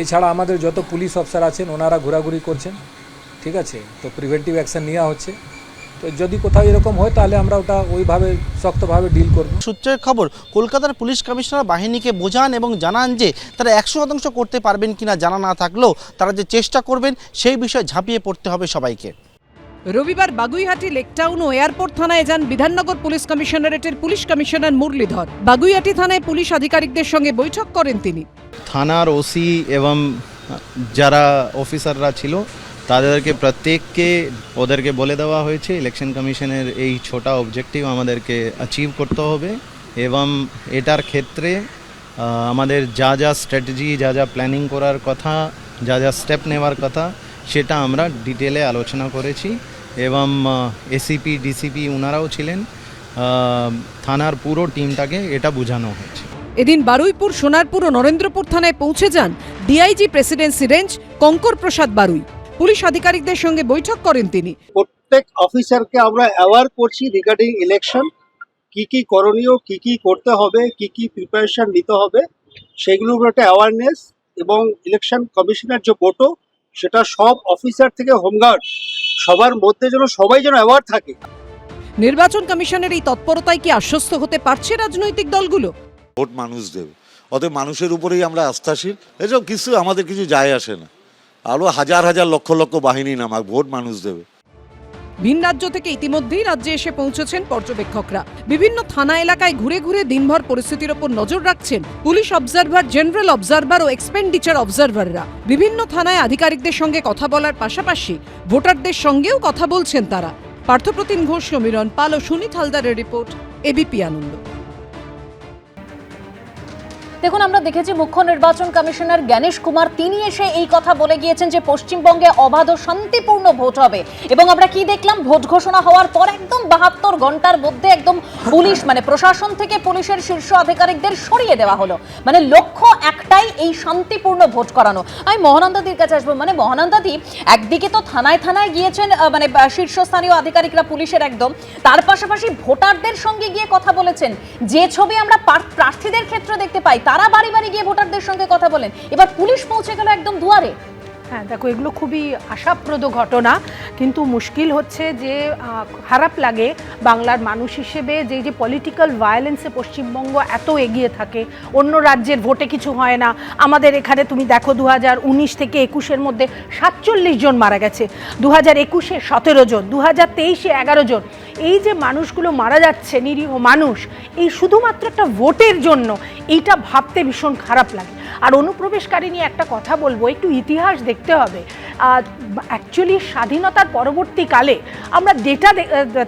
এছাড়া আমাদের যত পুলিশ অফিসার আছেন ওনারা ঘোরাঘুরি করছেন, ঠিক আছে। তো প্রিভেন্টিভ অ্যাকশন নেওয়া হচ্ছে। তো যদি কোথাও এরকম হয় তাহলে আমরা ওটা ওইভাবে শক্তভাবে ডিল করব। সূত্রের খবর, কলকাতার পুলিশ কমিশনার বাহিনীকে বোঝান এবং জানান যে তারা 100% করতে পারবেন কিনা জানা না থাকলেও তারা যে চেষ্টা করবেন সেই বিষয়ে ঝাঁপিয়ে পড়তে হবে সবাইকে। রবিবার বাগুইহাটি লেকটাউন ও এয়ারপোর্ট থানায় যান বিধাননগর পুলিশ কমিশনারেটের পুলিশ কমিশনার মুরলীধর। বাগুইহাটি থানায় পুলিশ আধিকারিকদের সঙ্গে বৈঠক করেন তিনি। থানার ওসি এবং যারা অফিসাররা ছিল তাদেরকে প্রত্যেককে ওদেরকে বলে দেওয়া হয়েছে ইলেকশন কমিশনের এই ছোটা অবজেক্টিভ আমাদেরকে অ্যাচিভ করতে হবে এবং এটার ক্ষেত্রে আমাদের যা যা স্ট্র্যাটেজি, যা যা প্ল্যানিং করার কথা, যা যা স্টেপ নেওয়ার কথা সেটা আমরা ডিটেলে আলোচনা করেছি এবং এসিপি ডিসিপি ওনারাও ছিলেন। থানার পুরো টিমটাকে এটা বোঝানো হয়েছে। এদিন বারুইপুর, সোনারপুর ও নরেন্দ্রপুর থানায় পৌঁছে যান ডিআইজি প্রেসিডেন্সি রেঞ্জ কঙ্কর প্রসাদ বারুই। পুলিশ আধিকারিকদের সঙ্গে বৈঠক করেন তিনি। প্রত্যেক অফিসারকে আমরা অ্যাওয়ার করছি রিগার্ডিং ইলেকশন, কি করণীয়, কি করতে হবে, কি প্রিপারেশন নিতে হবে, সেগুলোর উপর একটা অ্যাওয়ারনেস। এবং ইলেকশন কমিশনের যে ভোটও সেটা সব অফিসার থেকে হোমগার্ড সবার মধ্যে যেন সবাই যেন অ্যাওয়ার থাকে। নির্বাচন কমিশনের এই তৎপরতায় কি আশ্বস্ত হতে পারছে রাজনৈতিক দলগুলো? ভোট মানুষ দেবে, অতএব মানুষের উপরেই আমরা আস্থাশীল। এসব কিছু আমাদের কিছু যায় আসে না। আরো হাজার হাজার লক্ষ লক্ষ বাহিনী নামাক, ভোট মানুষ দেবে। ভিন রাজ্য থেকে ইতিমধ্যেই রাজ্যে এসে পৌঁছেছেন পর্যবেক্ষকরা। বিভিন্ন থানা এলাকায় ঘুরে ঘুরে দিনভর পরিস্থিতির ওপর নজর রাখছেন পুলিশ অবজারভার, জেনারেল অবজারভার ও এক্সপেন্ডিচার অবজারভাররা। বিভিন্ন থানায় আধিকারিকদের সঙ্গে কথা বলার পাশাপাশি ভোটারদের সঙ্গেও কথা বলছেন তারা। পার্থপ্রতিম ঘোষ, সমীরণ পাল ও সুনীত হালদারের রিপোর্ট, এবিপি আনন্দ। দেখুন, আমরা দেখেছি মুখ্য নির্বাচন কমিশনার জ্ঞানেশ কুমার তিনি এসে এই কথা বলে গিয়েছেন যে পশ্চিমবঙ্গে অবাধ ও শান্তিপূর্ণ ভোট হবে। এবং আমরা কি দেখলাম, ভোট ঘোষণা হওয়ার পর একদম 72 ঘন্টার মধ্যে একদম পুলিশ মানে প্রশাসন থেকে পুলিশের শীর্ষ আধিকারিকদের সরিয়ে দেওয়া হলো। মানে লক্ষ্য একটাই, এই শান্তিপূর্ণ ভোট করানো। আমি মহানন্দাদির কাছে আসবো। মানে মহানন্দাদি, একদিকে তো থানায় থানায় গিয়েছেন মানে শীর্ষস্থানীয় আধিকারিকরা পুলিশের একদম, তার পাশাপাশি ভোটারদের সঙ্গে গিয়ে কথা বলেছেন। যে ছবি আমরা প্রার্থীদের ক্ষেত্রে দেখতে পাই, তারা বাড়ি বাড়ি গিয়ে ভোটারদের সঙ্গে কথা বলেন। এবার পুলিশ পৌঁছে গেল একদম দুয়ারে। হ্যাঁ দেখো, এগুলো খুবই আশাপ্রদ ঘটনা, কিন্তু মুশকিল হচ্ছে যে খারাপ লাগে বাংলার মানুষ হিসেবে যে যে পলিটিক্যাল ভায়োলেন্সে পশ্চিমবঙ্গ এত এগিয়ে থাকে। অন্য রাজ্যের ভোটে কিছু হয় না, আমাদের এখানে তুমি দেখো 2019 থেকে 21-এর মধ্যে 47 জন মারা গেছে, 2021-এ 17 জন, 2023-এ 11 জন। এই যে মানুষগুলো মারা যাচ্ছে, নিরীহ মানুষ, এই শুধুমাত্র একটা ভোটের জন্য, এইটা ভাবতে ভীষণ খারাপ লাগে। আর অনুপ্রবেশকারী নিয়ে একটা কথা বলবো, একটু ইতিহাস দেখতে হবে। অ্যাকচুয়ালি স্বাধীনতার পরবর্তীকালে আমরা ডেটা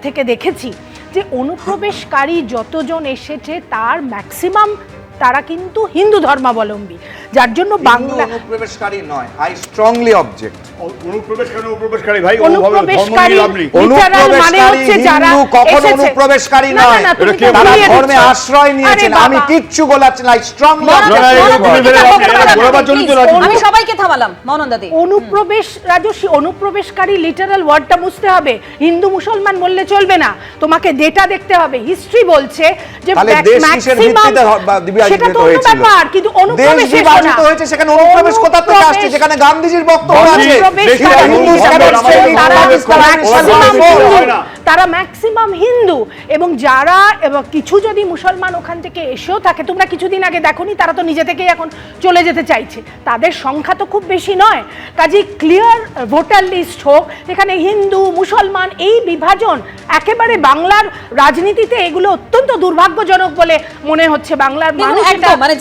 থেকে দেখেছি যে অনুপ্রবেশকারী যতজন এসেছে তার ম্যাক্সিমাম তারা কিন্তু হিন্দু ধর্মাবলম্বী, যার জন্য বাংলা অনুপ্রবেশকারী নয়। I strongly object. অনুপ্রবেশকারী ভাই, অনুপ্রবেশকারী মানে হচ্ছে যারা কখনো অনুপ্রবেশকারী নয়, তারা ধর্মে আশ্রয় নিয়েছেন। আমি কিচ্ছু বলাচ্ছি না, স্ট্রংলি। আমি সবাইকে থামালাম। মহানন্দাদি, অনুপ্রবেশকারী লিটারাল ওয়ার্ডটা বুঝতে হবে। হিন্দু মুসলমান বললে চলবে না, তোমাকে ডেটা দেখতে হবে। হিস্ট্রি বলছে যে ম্যাক্সিমাম, সেটা তো অন্য ব্যাপার, কিন্তু অনুপ্রবেশের নির্বাচিত হয়েছে সেখানে অনুপ্রবেশ কোথা থেকে আসছে, যেখানে গান্ধীজির বক্তব্য আছে, তারা ম্যাক্সিমাম হিন্দু, এবং যারা কিছু যদি মুসলমান ওখান থেকে এসেও থাকে, তোমরা কিছুদিন আগে দেখোনি, তারা তো নিজে থেকেই এখন চলে যেতে চাইছে, তাদের সংখ্যা তো খুব বেশি নয়। কাজে ক্লিয়ার ভোটার লিস্ট হোক, এখানে হিন্দু মুসলমান এই বিভাজন একেবারে বাংলার রাজনীতিতে এগুলো অত্যন্ত দুর্ভাগ্যজনক বলে মনে হচ্ছে। বাংলার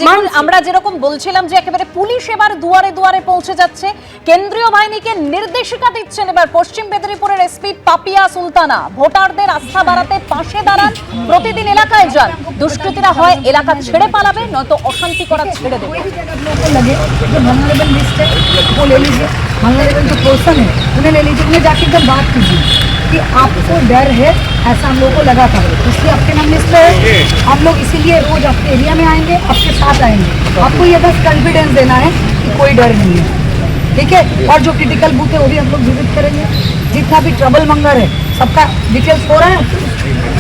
মানুষ আমরা যেরকম বলছিলাম যে একেবারে পুলিশ এবার দুয়ারে দুয়ারে পৌঁছে যাচ্ছে, কেন্দ্রীয় বাহিনীকে নির্দেশিকা দিচ্ছেন এবার পশ্চিম মেদিনীপুরের এসপি পাপিয়া সুলতানা, ভোটারদের আস্থা বাড়াতে পাশে দাঁড়ান, প্রতিদিন এলাকায় যান, দুষ্কৃতীরা হয় এলাকা ছেড়ে পালাবে, নয়তো অশান্তি করা ছেড়ে দেবে। उन्हें ले लीजिए, उन्हें जाके एकदम बात कीजिए कि आपको डर है, ऐसा हम लोग को लगा था, इसलिए आपके नाम लिस्ट है। हम लोग इसीलिए रोज आपके एरिया में आएंगे, आपके साथ आएंगे, आपको ये बस कॉन्फिडेंस देना है कि कोई डर नहीं है, ठीक है। और जो क्रिटिकल बूथ है वो भी हम लोग विजिट करेंगे, जितना भी ट्रबल मंगर है सबका डिटेल्स हो रहा है,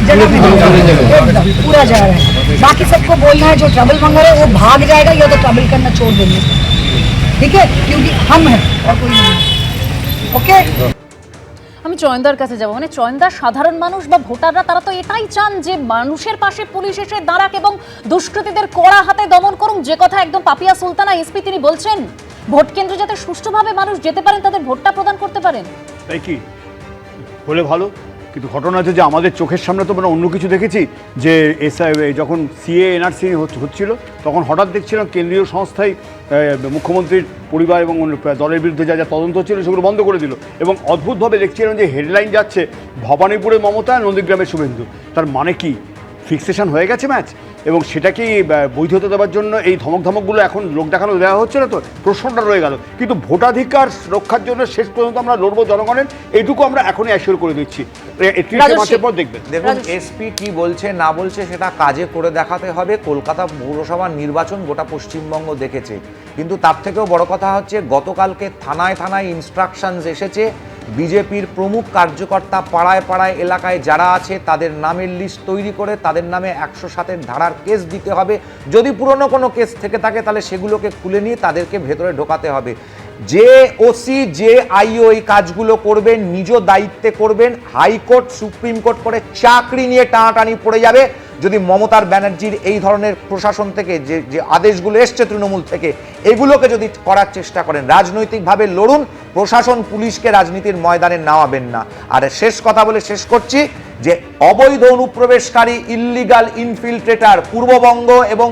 जगह में एकदम पूरा जा रहा है। बाकी सबको बोलना है जो ट्रबल मंगर है वो भाग जाएगा या तो ट्रबल करना छोड़ देंगे, ठीक है, क्योंकि हम हैं और कोई नहीं। ওকে, আমি চয়নদার কাছে যাব, মানে চয়নদার সাধারণ মানুষ বা ভোটাররা তারা তো এটাই চান যে মানুষের পাশে পুলিশ এসে দাঁড়াক এবং দুষ্কৃতীদের কড়া হাতে দমন করুন, যে কথা একদম পাপিয়া সুলতানা এসপি তিনি বলছেন, ভোট কেন্দ্রে যাতে সুষ্ঠুভাবে মানুষ যেতে পারেন, তাদের ভোটটা প্রদান করতে পারেন। তাই কি হলে ভালো, কিন্তু ঘটনা হচ্ছে যে আমাদের চোখের সামনে তো আমরা অন্য কিছু দেখেছি, যে যখন সিএ এনআরসি হচ্ছিল তখন হঠাৎ দেখছিলাম কেন্দ্রীয় সংস্থায় মুখ্যমন্ত্রীর পরিবার এবং দলের বিরুদ্ধে যা যা তদন্ত ছিল সেগুলো বন্ধ করে দিল, এবং অদ্ভুতভাবে দেখছিলাম যে হেডলাইন যাচ্ছে ভবানীপুরে মমতা, নন্দীগ্রামের শুভেন্দু। তার মানে কি ফিক্সেশন হয়ে গেছে ম্যাচ, এবং সেটাকেই বৈধতা দেওয়ার জন্য এই ধমকগুলো এখন লোক দেখানো দেওয়া হচ্ছে না, তো প্রশ্নটা রয়ে গেল। কিন্তু ভোটাধিকার রক্ষার জন্য শেষ পর্যন্ত আমরা লড়বো জনগণের, এইটুকু আমরা এখনই অ্যাসিওর করে দিচ্ছি। দেখুন এসপি কি বলছে না বলছে সেটা কাজে করে দেখাতে হবে। কলকাতা পৌরসভার নির্বাচন গোটা পশ্চিমবঙ্গ দেখেছে, কিন্তু তার থেকেও বড় কথা হচ্ছে গতকালকে থানায় থানায় ইনস্ট্রাকশনস এসেছে, বিজেপির প্রমুখ কার্যকর্তা পাড়ায় পাড়ায় এলাকায় যারা আছে তাদের নামের লিস্ট তৈরি করে তাদের নামে 107-এর ধারার কেস দিতে হবে, যদি পুরনো কোনো কেস থেকে থাকে তাহলে সেগুলোকে খুলে নিয়ে তাদেরকে ভেতরে ঢোকাতে হবে। যে ওসি যে আইও এই কাজগুলো করবেন নিজ দায়িত্বে করবেন, হাইকোর্ট সুপ্রিম কোর্ট করে চাকরি নিয়ে টানাটানি পড়ে যাবে যদি মমতার ব্যানার্জির এই ধরনের প্রশাসন থেকে যে আদেশগুলো এসছে তৃণমূল থেকে এগুলোকে যদি করার চেষ্টা করেন। রাজনৈতিকভাবে লড়ুন, প্রশাসন পুলিশকে রাজনীতির ময়দানে নামাবেন না। আর শেষ কথা বলে শেষ করছি যে অবৈধ অনুপ্রবেশকারী ইল্লিগাল ইনফিল্ট্রেটার পূর্ববঙ্গ এবং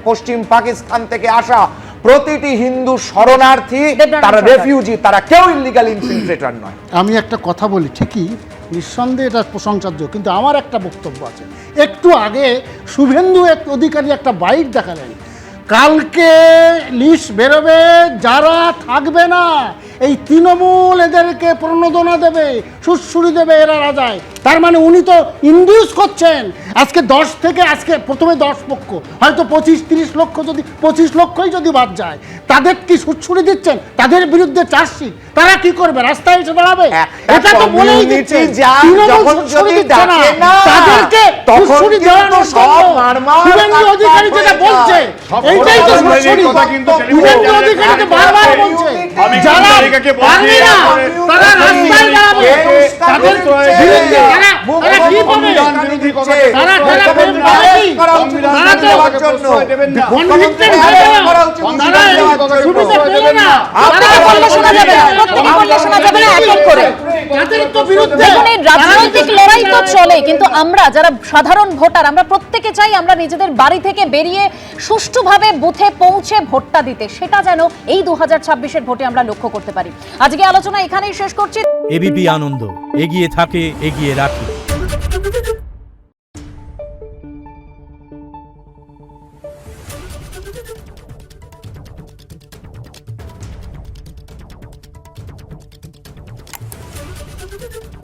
পশ্চিম পাকিস্তান থেকে আসা প্রতিটি হিন্দু শরণার্থী, তারা রেফিউজি, তারা কেউ ইল্লিগাল ইনফিল্ট্রেটর নয়। আমি একটা কথা বলি, ঠিকই নিঃসন্দেহে এটা প্রশংসার্য, কিন্তু আমার একটা বক্তব্য আছে। একটু আগে শুভেন্দু অধিকারী একটা বাইট দেখালেন, কালকে লিস্ট বেরোবে, যারা থাকবে না এই তৃণমূল এদেরকে প্রণোদনা দেবে, সুশ্রুড়ি দেবে, এরা রাজায়। তার মানে উনি তো ইন্ডিউস করছেন। আজকে 10 থেকে আজকে প্রথমে 10 পক্ষ, হয়তো 25-30 লক্ষ, যদি 25 লক্ষই যদি বাদ যায়, তাদের কি সুশ্রুড়ি দিচ্ছেন? তাদের বিরুদ্ধে চার্জশিট, তারা কি করবে? রাস্তায় এসে দাঁড়াবে? এটা তো বলেই দিচ্ছে তৃণমূল সুশ্রুড়ি দিচ্ছে না, তাদেরকে সুশ্রুড়ি দেওয়ানোর জন্য শুভেন্দু অধিকারী যেটা বলছে এইটাই তো সুশ্রুড়ি। শুভেন্দু অধিকারীকে বারবার বলছে যারা পারবে না তারা রাস্তায় দাঁড়াবে, তাদের বিরুদ্ধে তারা কি বলবে? তারা রাজনৈতিক লড়াই তো চলে, কিন্তু আমরা যারা সাধারণ ভোটার আমরা প্রত্যেকে চাই আমরা নিজেদের বাড়ি থেকে বেরিয়ে সুষ্ঠুভাবে বুথে পৌঁছে ভোটটা দিতে, সেটা যেন এই 2026-এর ভোটে আমরা লক্ষ্য করতে পারি। আজকে আলোচনা এখানেই শেষ করছি। এবিপি আনন্দ, এগিয়ে থাকে, এগিয়ে রাখে। Thank you.